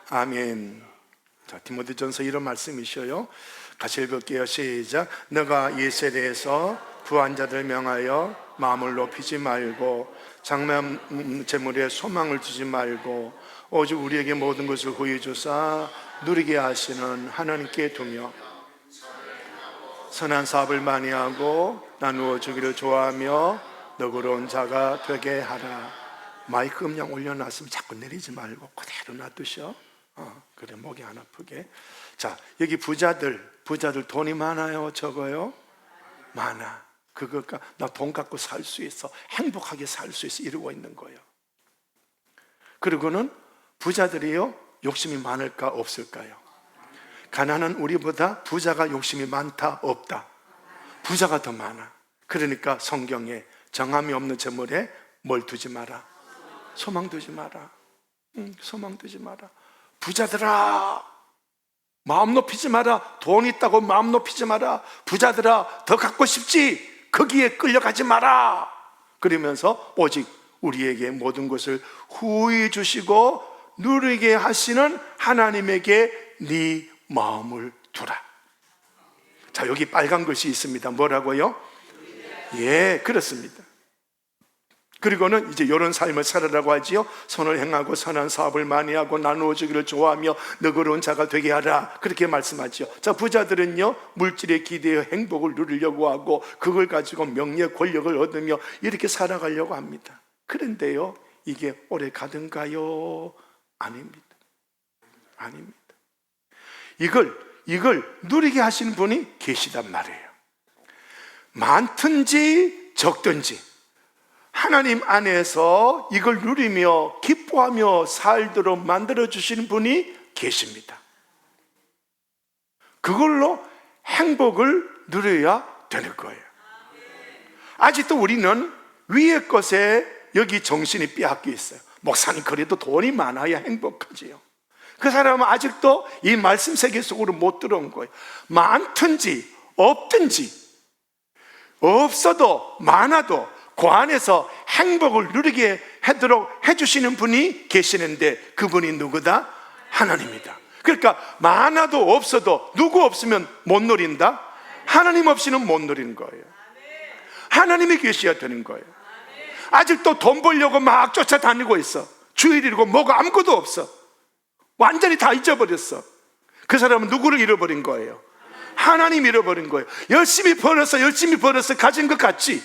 아멘. 자, 디모데전서 이런 말씀이셔요. 같이 읽을게요. 시작. 너가 이 세대에서 부한 자들 명하여 마음을 높이지 말고 장래 재물에 소망을 두지 말고 오직 우리에게 모든 것을 후히 주사 누리게 하시는 하나님께 두며 선한 사업을 많이 하고 나누어 주기를 좋아하며 너그러운 자가 되게 하라. 마이크 음량 올려놨으면 자꾸 내리지 말고 그대로 놔두셔. 그래, 목이 안 아프게. 자, 여기 부자들 돈이 많아요, 적어요? 많아. 나 돈 갖고 살 수 있어, 행복하게 살 수 있어, 이러고 있는 거예요. 그리고는 부자들이요 욕심이 많을까 없을까요? 가난한 우리보다 부자가 욕심이 많다 없다? 부자가 더 많아. 그러니까 성경에 정함이 없는 재물에 뭘 두지 마라? 소망 두지 마라. 소망 두지 마라. 부자들아 마음 높이지 마라. 돈 있다고 마음 높이지 마라. 부자들아 더 갖고 싶지? 거기에 끌려가지 마라. 그러면서 오직 우리에게 모든 것을 후히 주시고 누리게 하시는 하나님에게 네 마음을 두라. 자, 여기 빨간 글씨 있습니다. 뭐라고요? 예, 그렇습니다. 그리고는 이제 이런 삶을 살아라고 하지요. 선을 행하고 선한 사업을 많이 하고 나누어 주기를 좋아하며 너그러운 자가 되게 하라. 그렇게 말씀하지요. 자, 부자들은요 물질에 기대어 행복을 누리려고 하고 그걸 가지고 명예 권력을 얻으며 이렇게 살아가려고 합니다. 그런데요 이게 오래 가든가요? 아닙니다. 아닙니다. 이걸 누리게 하시는 분이 계시단 말이에요. 많든지 적든지 하나님 안에서 이걸 누리며 기뻐하며 살도록 만들어주시는 분이 계십니다. 그걸로 행복을 누려야 되는 거예요. 아직도 우리는 위의 것에 여기 정신이 빼앗겨 있어요. 목사님 그래도 돈이 많아야 행복하지요. 그 사람은 아직도 이 말씀 세계 속으로 못 들어온 거예요. 많든지 없든지 없어도 많아도 그 안에서 행복을 누리게 하도록 해주시는 분이 계시는데 그분이 누구다? 하나님이다. 그러니까 많아도 없어도 누구 없으면 못 누린다? 하나님 없이는 못 누리는 거예요. 하나님이 계셔야 되는 거예요. 아직도 돈 벌려고 막 쫓아다니고 있어. 주일이고 뭐가 아무것도 없어. 완전히 다 잊어버렸어. 그 사람은 누구를 잃어버린 거예요? 하나님 잃어버린 거예요. 열심히 벌어서 가진 것 같지?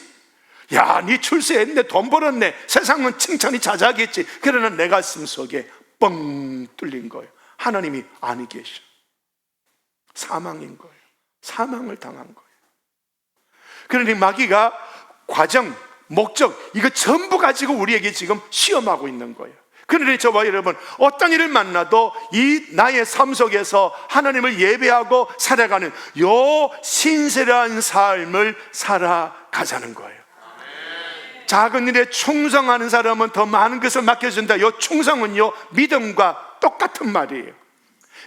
야, 네 출세했네, 돈 벌었네, 세상은 칭찬이 자자하겠지. 그러나 내 가슴 속에 뻥 뚫린 거예요. 하나님이 아니 계셔. 사망인 거예요. 사망을 당한 거예요. 그러니 마귀가 과정, 목적 이거 전부 가지고 우리에게 지금 시험하고 있는 거예요. 그러니 저와 여러분 어떤 일을 만나도 이 나의 삶 속에서 하나님을 예배하고 살아가는 요 신실한 삶을 살아가자는 거예요. 작은 일에 충성하는 사람은 더 많은 것을 맡겨준다. 요 충성은요 믿음과 똑같은 말이에요.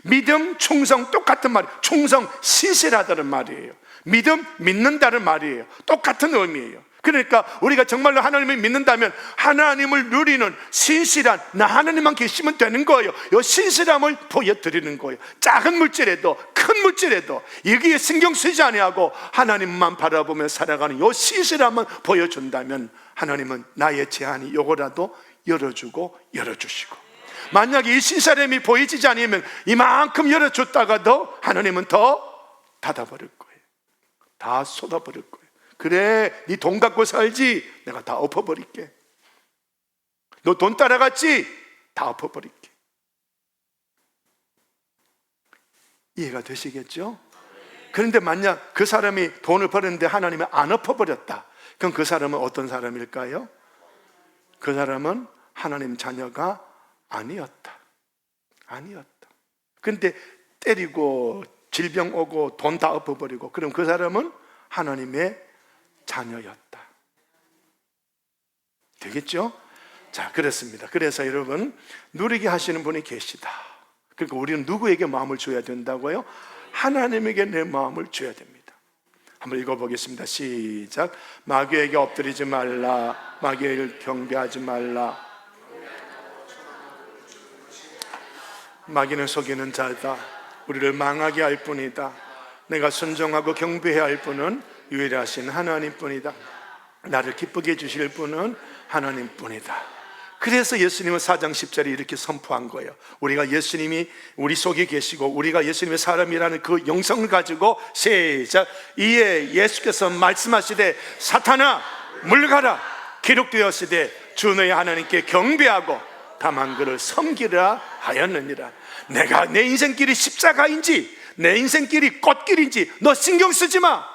믿음, 충성 똑같은 말이에요. 충성, 신실하다는 말이에요. 믿음, 믿는다는 말이에요. 똑같은 의미예요. 그러니까 우리가 정말로 하나님을 믿는다면 하나님을 누리는 신실한 나 하나님만 계시면 되는 거예요. 이 신실함을 보여드리는 거예요. 작은 물질에도 큰 물질에도 여기에 신경 쓰지 아니하고 하나님만 바라보며 살아가는 이 신실함을 보여준다면 하나님은 나의 제한이 요거라도 열어주고 열어주시고, 만약에 이 신실함이 보이지 않으면 이만큼 열어줬다가도 하나님은 더 닫아버릴 거예요. 다 쏟아버릴 거예요. 그래, 네 돈 갖고 살지? 내가 다 엎어버릴게. 너 돈 따라갔지? 다 엎어버릴게. 이해가 되시겠죠? 그런데 만약 그 사람이 돈을 버렸는데 하나님이 안 엎어버렸다, 그럼 그 사람은 어떤 사람일까요? 그 사람은 하나님 자녀가 아니었다. 그런데 때리고 질병 오고 돈 다 엎어버리고, 그럼 그 사람은 하나님의 자녀였다. 되겠죠? 자, 그렇습니다. 그래서 여러분 누리게 하시는 분이 계시다. 그러니까 우리는 누구에게 마음을 줘야 된다고요? 하나님에게 내 마음을 줘야 됩니다. 한번 읽어보겠습니다. 시작. 마귀에게 엎드리지 말라. 마귀를 경배하지 말라. 마귀는 속이는 자다. 우리를 망하게 할 뿐이다. 내가 순종하고 경배해야 할 분은 유일하신 하나님뿐이다. 나를 기쁘게 해주실 분은 하나님뿐이다. 그래서 예수님은 4장 10절에 이렇게 선포한 거예요. 우리가 예수님이 우리 속에 계시고 우리가 예수님의 사람이라는 그 영성을 가지고 시작. 이에 예수께서 말씀하시되 사탄아 물러가라. 기록되었으되 주 너희 하나님께 경배하고 다만 그를 섬기라 하였느니라. 내가 내 인생길이 십자가인지 내 인생길이 꽃길인지 너 신경 쓰지 마.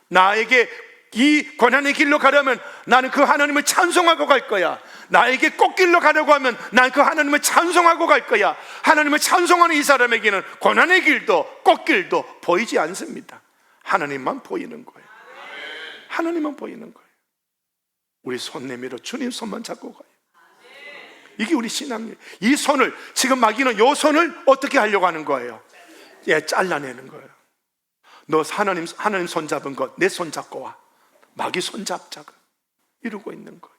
나에게 이 고난의 길로 가려면 나는 그 하나님을 찬송하고 갈 거야. 나에게 꽃길로 가려고 하면 난 그 하나님을 찬송하고 갈 거야. 하나님을 찬송하는 이 사람에게는 고난의 길도 꽃길도 보이지 않습니다. 하나님만 보이는 거예요. 하나님만 보이는 거예요. 우리 손 내밀어 주님 손만 잡고 가요. 이게 우리 신앙이에요. 이 손을, 지금 마귀는 이 손을 어떻게 하려고 하는 거예요? 예, 잘라내는 거예요. 너 하나님 손 잡은 것 내 손 잡고 와. 마귀 손 잡자고 이러고 있는 거예요.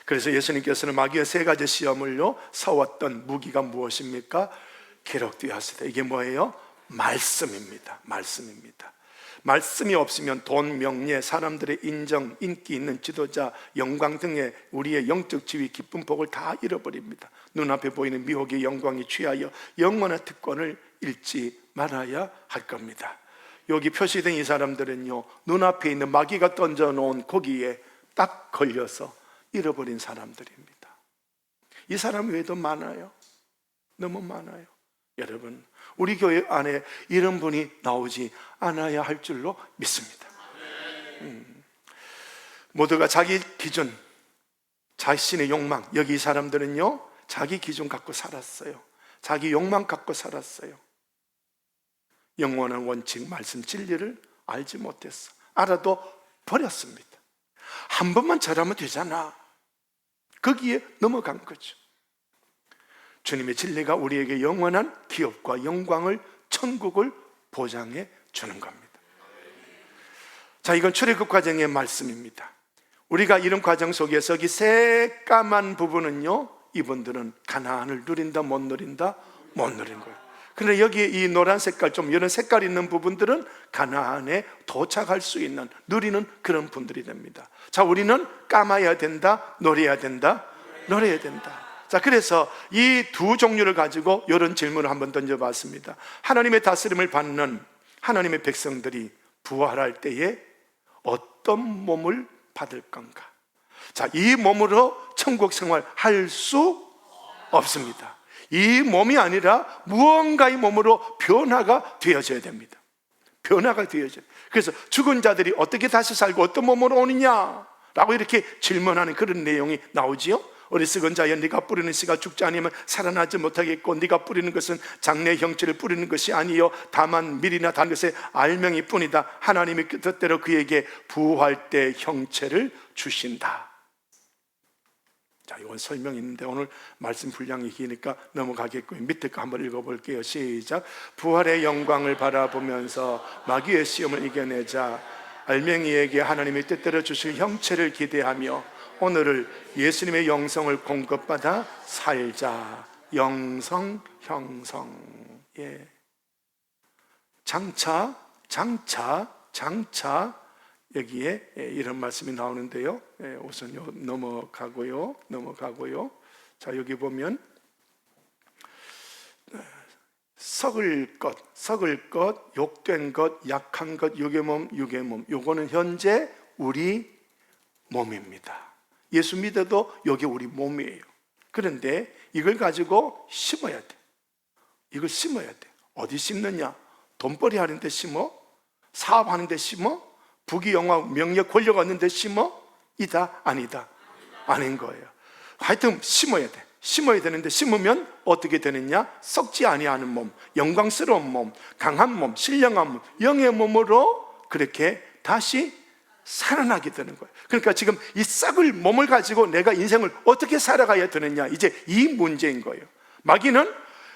그래서 예수님께서는 마귀의 세 가지 시험을요 싸웠던 무기가 무엇입니까? 기록되었을 때 이게 뭐예요? 말씀입니다. 말씀입니다. 말씀이 없으면 돈, 명예, 사람들의 인정, 인기 있는 지도자, 영광 등의 우리의 영적 지위, 기쁨, 복을 다 잃어버립니다. 눈앞에 보이는 미혹의 영광에 취하여 영원한 특권을 잃지 말아야 할 겁니다. 여기 표시된 이 사람들은요 눈앞에 있는 마귀가 던져놓은 고기에 딱 걸려서 잃어버린 사람들입니다. 이 사람 외에도 많아요. 너무 많아요. 여러분, 우리 교회 안에 이런 분이 나오지 않아야 할 줄로 믿습니다. 모두가 자기 기준, 자신의 욕망, 여기 이 사람들은요 자기 기준 갖고 살았어요. 자기 욕망 갖고 살았어요. 영원한 원칙, 말씀, 진리를 알지 못했어. 알아도 버렸습니다. 한 번만 절하면 되잖아. 거기에 넘어간 거죠. 주님의 진리가 우리에게 영원한 기업과 영광을, 천국을 보장해 주는 겁니다. 자, 이건 출애굽 과정의 말씀입니다. 우리가 이런 과정 속에서 이 새까만 부분은요 이분들은 가나안을 누린다 못 누린다? 못 누린 거예요. 그런데 여기 이 노란 색깔, 좀 이런 색깔 있는 부분들은 가나안에 도착할 수 있는, 누리는 그런 분들이 됩니다. 자, 우리는 까마야 된다, 노려야 된다, 노려야 된다. 자, 그래서 이 두 종류를 가지고 이런 질문을 한번 던져봤습니다. 하나님의 다스림을 받는 하나님의 백성들이 부활할 때에 어떤 몸을 받을 건가? 자, 이 몸으로 천국 생활 할 수 없습니다. 이 몸이 아니라 무언가의 몸으로 변화가 되어져야 됩니다. 변화가 되어져야. 그래서 죽은 자들이 어떻게 다시 살고 어떤 몸으로 오느냐 라고 이렇게 질문하는 그런 내용이 나오지요. 어리석은 자여, 네가 뿌리는 씨가 죽지 않으면 살아나지 못하겠고, 네가 뿌리는 것은 장래 형체를 뿌리는 것이 아니요 다만 밀이나 다른 것의 알명이 뿐이다. 하나님이 뜻대로 그에게 부활 때 형체를 주신다. 자, 이건 설명이 있는데 오늘 말씀 분량이 기니까 넘어가겠고요. 밑에 거 한번 읽어볼게요. 시작. 부활의 영광을 바라보면서 마귀의 시험을 이겨내자 알맹이에게 하나님이 뜻대로 주실 형체를 기대하며 오늘을 예수님의 영성을 공급받아 살자. 영성, 형성. 예. 장차 여기에 이런 말씀이 나오는데요. 우선 넘어가고요. 자, 여기 보면 썩을 것, 욕된 것, 약한 것, 육의 몸. 요거는 현재 우리 몸입니다. 예수 믿어도 여기 우리 몸이에요. 그런데 이걸 가지고 심어야 돼. 이걸 심어야 돼. 어디 심느냐? 돈벌이 하는 데 심어? 사업하는 데 심어? 부귀 영화 명예 권력 얻는 데 심어? 이다? 아니다? 아닌 거예요. 하여튼 심어야 돼. 심어야 되는데 심으면 어떻게 되느냐? 썩지 아니하는 몸, 영광스러운 몸, 강한 몸, 신령한 몸, 영의 몸으로 그렇게 다시 살아나게 되는 거예요. 그러니까 지금 이 썩을 몸을 가지고 내가 인생을 어떻게 살아가야 되느냐, 이제 이 문제인 거예요. 마귀는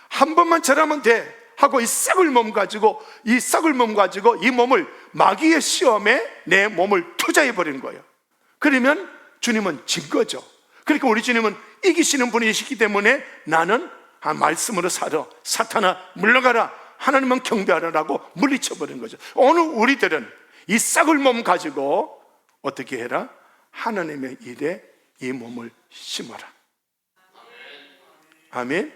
한 번만 절하면 돼 하고 이 썩을 몸 가지고 이 몸을 마귀의 시험에 내 몸을 투자해 버리는 거예요. 그러면 주님은 진 거죠. 그러니까 우리 주님은 이기시는 분이시기 때문에 나는 말씀으로 살아, 사탄아 물러가라, 하나님만 경배하라라고 물리쳐 버리는 거죠. 오늘 우리들은 이 썩을 몸 가지고 어떻게 해라? 하나님의 일에 이 몸을 심어라. 아멘.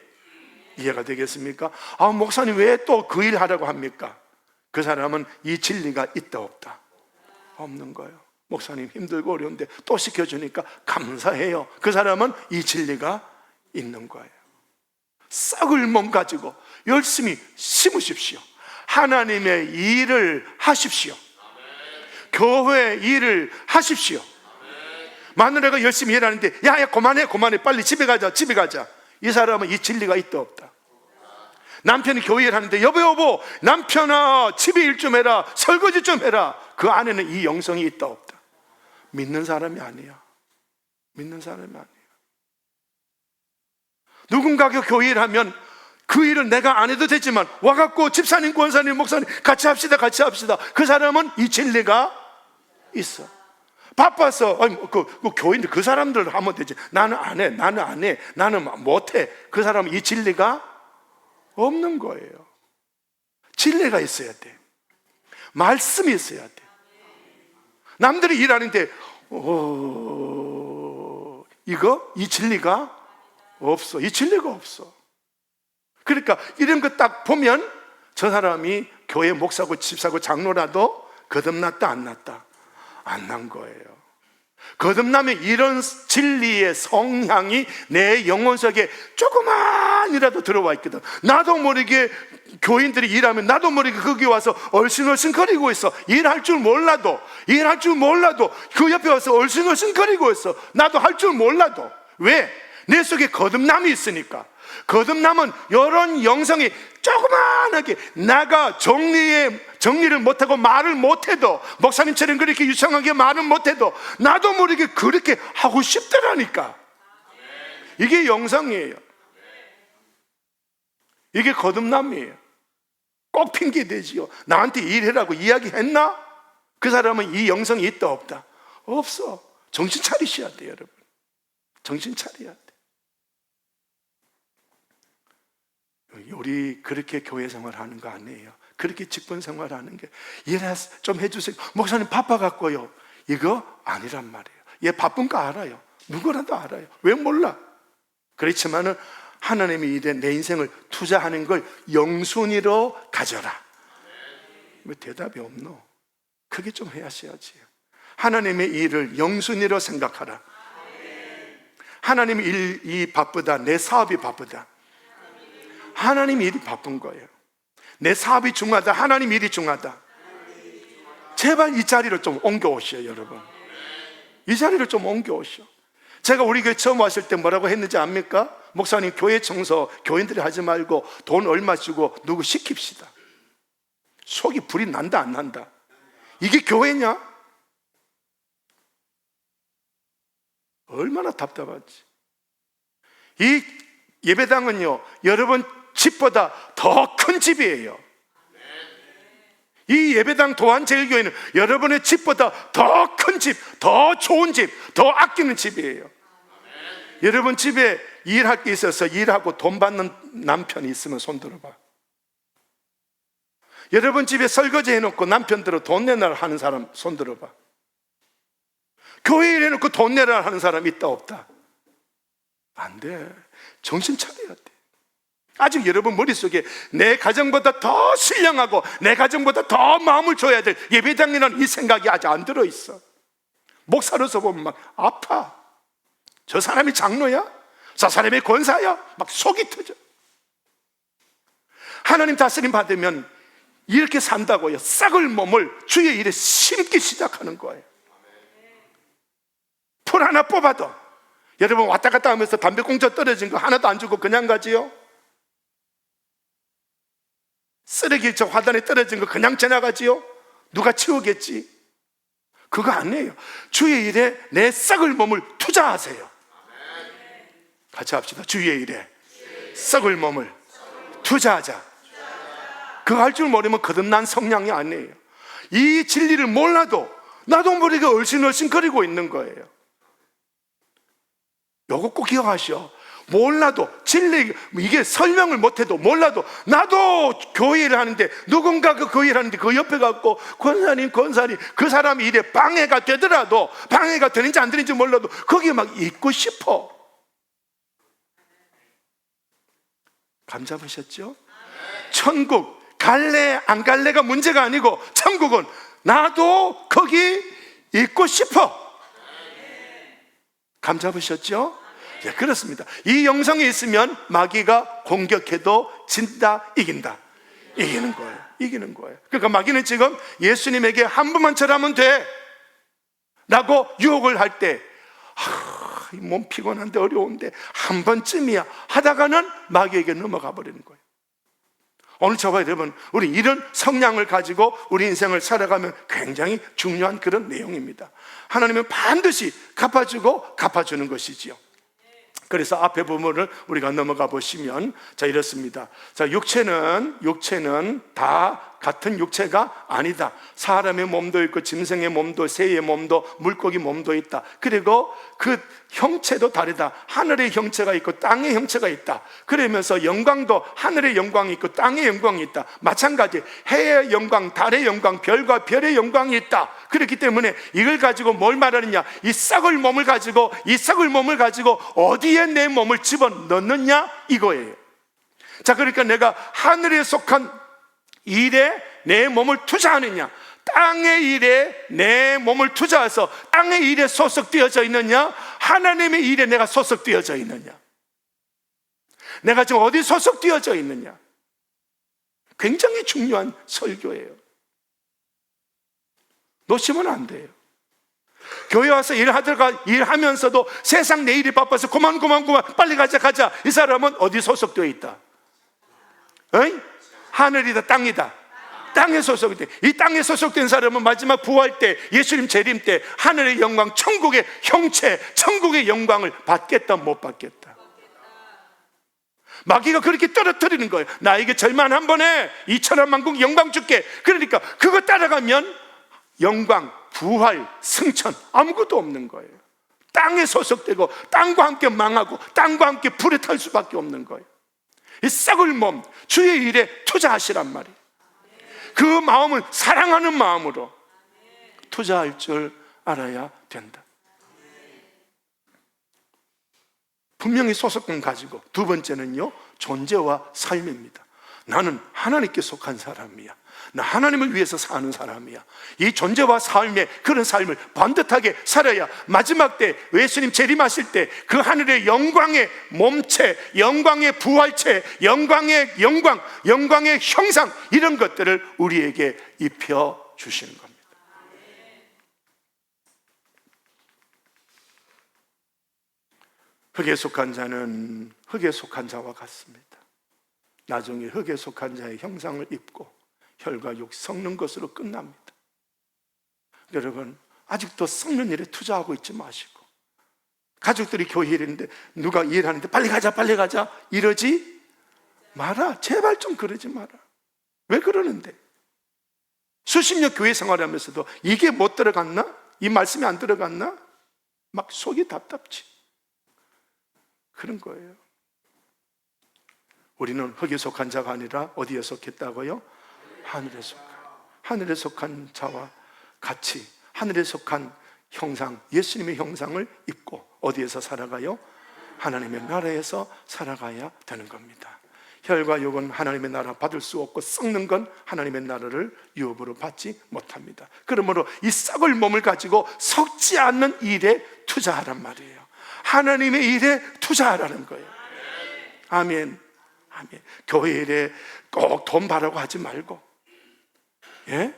이해가 되겠습니까? 목사님 왜 또 그 일 하라고 합니까? 그 사람은 이 진리가 있다 없다? 없는 거예요. 목사님 힘들고 어려운데 또 시켜주니까 감사해요. 그 사람은 이 진리가 있는 거예요. 썩을 몸 가지고 열심히 심으십시오. 하나님의 일을 하십시오. 교회 일을 하십시오. 마누라가 열심히 일하는데 야 그만해 빨리 집에 가자. 이 사람은 이 진리가 있다 없다. 남편이 교회 일 하는데 여보 남편아 집에 일 좀 해라, 설거지 좀 해라. 그 안에는 이 영성이 있다 없다. 믿는 사람이 아니야. 누군가가 교회 일 하면 그 일을 내가 안 해도 되지만 와갖고 집사님, 권사님, 목사님 같이 합시다. 그 사람은 이 진리가 있어. 바빠서 그 교인들 그 사람들 하면 되지. 나는 안 해. 나는 못해. 그 사람은 이 진리가 없는 거예요. 진리가 있어야 돼. 말씀이 있어야 돼. 남들이 일하는데 이 진리가 없어. 이 진리가 없어. 그러니까 이런 거 딱 보면 저 사람이 교회 목사고 집사고 장로라도 거듭났다 안 났다? 안 난 거예요. 거듭나면 이런 진리의 성향이 내 영혼 속에 조그만이라도 들어와 있거든. 나도 모르게 교인들이 일하면 나도 모르게 거기 와서 얼씬얼씬거리고 있어. 일할 줄 몰라도 그 옆에 와서 얼씬얼씬거리고 있어. 나도 할 줄 몰라도. 왜? 내 속에 거듭남이 있으니까. 거듭남은 이런 영성이 조그만하게 나가 정리를 못하고 말을 못해도, 목사님처럼 그렇게 유창하게 말은 못해도 나도 모르게 그렇게 하고 싶더라니까. 이게 영성이에요. 이게 거듭남이에요. 꼭 핑계대지요. 나한테 일해라고 이야기했나? 그 사람은 이 영성이 있다 없다? 없어. 정신 차리셔야 돼요, 여러분. 정신 차려야 돼. 우리 그렇게 교회 생활하는 거 아니에요. 그렇게 직분 생활하는 게 일해 좀 해주세요. 목사님 바빠갖고요. 이거 아니란 말이에요. 얘 바쁜 거 알아요. 누구라도 알아요. 왜 몰라? 그렇지만은 하나님의 일에 내 인생을 투자하는 걸 영순위로 가져라. 왜 대답이 없노? 그게 좀 해야셔야지. 하나님의 일을 영순위로 생각하라. 하나님의 일이 바쁘다, 내 사업이 바쁘다. 하나님 일이 바쁜 거예요. 내 사업이 중요하다, 하나님 일이 중요하다. 제발 이 자리로 좀 옮겨오시오, 여러분. 이 자리를 좀 옮겨오시오. 제가 우리 교회 처음 왔을 때 뭐라고 했는지 압니까? 목사님, 교회 청소 교인들이 하지 말고 돈 얼마 주고 누구 시킵시다. 속이 불이 난다 안 난다? 이게 교회냐? 얼마나 답답하지. 이 예배당은요, 여러분 집보다 더 큰 집이에요. 이 예배당 도안제일교회는 여러분의 집보다 더 큰 집, 더 좋은 집, 더 아끼는 집이에요. 여러분 집에 일할 게 있어서 일하고 돈 받는 남편이 있으면 손 들어봐. 여러분 집에 설거지 해놓고 남편들은 돈 내놔라 하는 사람 손 들어봐. 교회 일 해놓고 돈 내라 하는 사람 있다 없다? 안 돼. 정신 차려야 돼. 아직 여러분 머릿속에 내 가정보다 더 신령하고 내 가정보다 더 마음을 줘야 될 예배당이라는 이 생각이 아직 안 들어있어. 목사로서 보면 막 아파. 저 사람이 장로야? 저 사람이 권사야? 막 속이 터져. 하나님 다스림 받으면 이렇게 산다고요. 싹을 몸을 주의 일에 심기 시작하는 거예요. 풀 하나 뽑아도 여러분 왔다 갔다 하면서 담배꽁초 떨어진 거 하나도 안 주고 그냥 가지요? 쓰레기 저 화단에 떨어진 거 그냥 지나가지요? 누가 치우겠지? 그거 아니에요. 주의 일에 내 썩을 몸을 투자하세요. 같이 합시다. 주의 일에 썩을 몸을 투자하자. 그거 할 줄 모르면 거듭난 성량이 아니에요. 이 진리를 몰라도 나도 모르게 얼씬얼씬거리고 있는 거예요. 요거 꼭 기억하시오. 몰라도 진리, 이게 설명을 못해도 몰라도 나도 교회를 하는데 누군가 그 교회를 하는데 그 옆에 갖고 권사님 그 사람이 일에 방해가 되더라도, 방해가 되는지 안 되는지 몰라도 거기에 막 있고 싶어. 감 잡으셨죠? 천국 갈래 안 갈래가 문제가 아니고 천국은 나도 거기 있고 싶어. 감 잡으셨죠? 네, 그렇습니다. 이 영성이 있으면 마귀가 공격해도 진다, 이긴다. 이기는 거예요. 이기는 거예요. 그러니까 마귀는 지금 예수님에게 한 번만 절하면 돼 라고 유혹을 할 때, 이 몸 피곤한데 어려운데 한 번쯤이야 하다가는 마귀에게 넘어가 버리는 거예요. 오늘 저와 여러분, 우리 이런 성향을 가지고 우리 인생을 살아가면 굉장히 중요한 그런 내용입니다. 하나님은 반드시 갚아주는 것이지요. 그래서 앞에 부분을 우리가 넘어가 보시면, 자, 이렇습니다. 자, 육체는 다 같은 육체가 아니다. 사람의 몸도 있고 짐승의 몸도, 새의 몸도, 물고기 몸도 있다. 그리고 그 형체도 다르다. 하늘의 형체가 있고 땅의 형체가 있다. 그러면서 영광도 하늘의 영광이 있고 땅의 영광이 있다. 마찬가지 해의 영광, 달의 영광, 별과 별의 영광이 있다. 그렇기 때문에 이걸 가지고 뭘 말하느냐, 이 썩을 몸을 가지고 어디에 내 몸을 집어넣느냐 이거예요. 자, 그러니까 내가 하늘에 속한 일에 내 몸을 투자하느냐, 땅의 일에 내 몸을 투자해서 땅의 일에 소속되어져 있느냐, 하나님의 일에 내가 소속되어져 있느냐, 내가 지금 어디 소속되어져 있느냐. 굉장히 중요한 설교예요. 놓치면 안 돼요. 교회 와서 일하면서도 세상 내 일이 바빠서 그만 빨리 가자. 이 사람은 어디 소속되어 있다? 어이? 하늘이다, 땅이다. 땅에 소속된, 이 땅에 소속된 사람은 마지막 부활 때, 예수님 재림 때 하늘의 영광, 천국의 형체, 천국의 영광을 받겠다, 못 받겠다? 마귀가 그렇게 떨어뜨리는 거예요. 나에게 절만 한 번에 2천만국 영광 줄게. 그러니까 그거 따라가면 영광, 부활, 승천 아무것도 없는 거예요. 땅에 소속되고 땅과 함께 망하고 땅과 함께 불에 탈 수밖에 없는 거예요. 이 썩을 몸, 주의 일에 투자하시란 말이에요. 그 마음은 사랑하는 마음으로 투자할 줄 알아야 된다. 분명히 소속감 가지고, 두 번째는요, 존재와 삶입니다. 나는 하나님께 속한 사람이야. 나 하나님을 위해서 사는 사람이야. 이 존재와 삶의 그런 삶을 반듯하게 살아야 마지막 때 예수님 재림하실 때 그 하늘의 영광의 몸체, 영광의 부활체, 영광의 영광, 영광의 형상, 이런 것들을 우리에게 입혀 주시는 겁니다. 흙에 속한 자는 흙에 속한 자와 같습니다. 나중에 흙에 속한 자의 형상을 입고 혈과 육 썩는 것으로 끝납니다. 여러분, 아직도 썩는 일에 투자하고 있지 마시고, 가족들이 교회 일인데 누가 일하는데 빨리 가자 이러지 마라. 제발 좀 그러지 마라. 왜 그러는데? 수십 년 교회 생활하면서도 이게 못 들어갔나? 이 말씀이 안 들어갔나? 막 속이 답답지. 그런 거예요. 우리는 흙에 속한 자가 아니라 어디에 속했다고요? 하늘에 속한 자와 같이 하늘에 속한 형상, 예수님의 형상을 입고 어디에서 살아가요? 하나님의 나라에서 살아가야 되는 겁니다. 혈과 육은 하나님의 나라 받을 수 없고 썩는 건 하나님의 나라를 유업으로 받지 못합니다. 그러므로 이 썩을 몸을 가지고 썩지 않는 일에 투자하란 말이에요. 하나님의 일에 투자하라는 거예요. 아멘. 아멘. 교회 일에 꼭 돈 바라고 하지 말고, 예?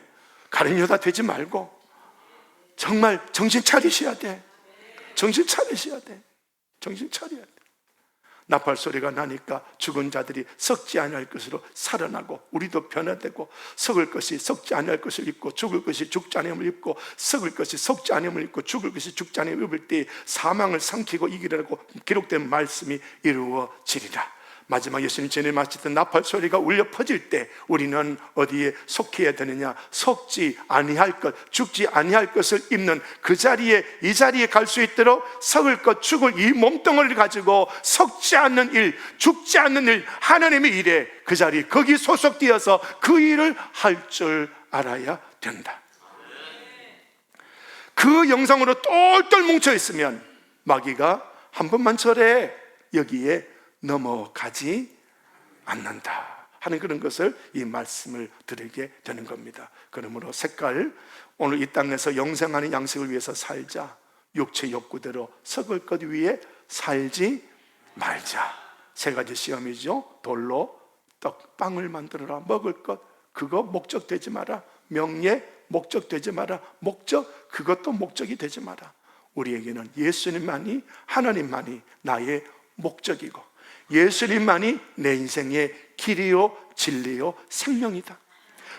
가림여다 되지 말고 정말 정신 차리셔야 돼. 정신 차려야 돼. 나팔 소리가 나니까 죽은 자들이 썩지 아니할 것으로 살아나고, 우리도 변화되고, 썩을 것이 썩지 아니할 것을 입고 죽을 것이 죽지 아니함을 입고, 썩을 것이 썩지 아니함을 입고 죽을 것이 죽지 아니함을 입을 때 사망을 삼키고 이기라고 기록된 말씀이 이루어지리라. 마지막 예수님 재림하실 나팔 소리가 울려 퍼질 때 우리는 어디에 속해야 되느냐? 썩지 아니할 것, 죽지 아니할 것을 입는 그 자리에, 이 자리에 갈 수 있도록 썩을 것, 죽을 이 몸뚱어리를 가지고 썩지 않는 일, 죽지 않는 일, 하나님의 일에 그 자리, 거기 소속되어서 그 일을 할 줄 알아야 된다. 그 영상으로 똘똘 뭉쳐 있으면 마귀가 한 번만 절해 여기에 넘어가지 않는다 하는 그런 것을, 이 말씀을 드리게 되는 겁니다. 그러므로 색깔, 오늘 이 땅에서 영생하는 양식을 위해서 살자. 육체 욕구대로 썩을 것 위에 살지 말자. 세 가지 시험이죠. 돌로 떡, 빵을 만들어라. 먹을 것, 그거 목적 되지 마라. 명예 목적 되지 마라. 목적, 그것도 목적이 되지 마라. 우리에게는 예수님만이, 하나님만이 나의 목적이고 예수님만이 내 인생의 길이요 진리요 생명이다.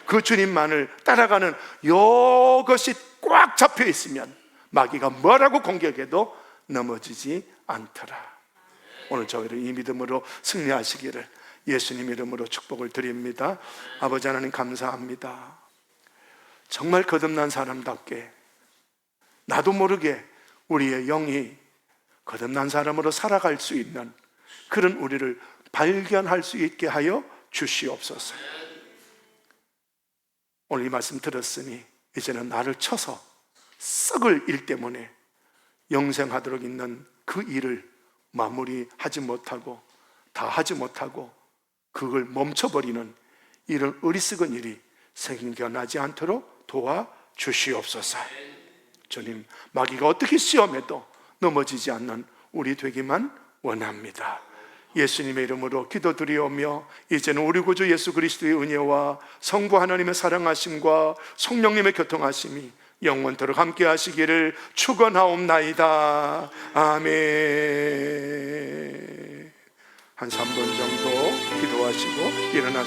그 주님만을 따라가는 이것이 꽉 잡혀 있으면 마귀가 뭐라고 공격해도 넘어지지 않더라. 오늘 저희를 이 믿음으로 승리하시기를 예수님 이름으로 축복을 드립니다. 아버지 하나님 감사합니다. 정말 거듭난 사람답게 나도 모르게 우리의 영이 거듭난 사람으로 살아갈 수 있는 그런 우리를 발견할 수 있게 하여 주시옵소서. 오늘 이 말씀 들었으니 이제는 나를 쳐서 썩을 일 때문에 영생하도록 있는 그 일을 마무리하지 못하고 다 하지 못하고 그걸 멈춰버리는 이런 어리석은 일이 생겨나지 않도록 도와주시옵소서. 주님, 마귀가 어떻게 시험해도 넘어지지 않는 우리 되기만 원합니다. 예수님의 이름으로 기도드리오며 이제는 우리 구주 예수 그리스도의 은혜와 성부 하나님의 사랑하심과 성령님의 교통하심이 영원토록 함께 하시기를 축원하옵나이다. 아멘. 한 3분 정도 기도하시고 일어나시고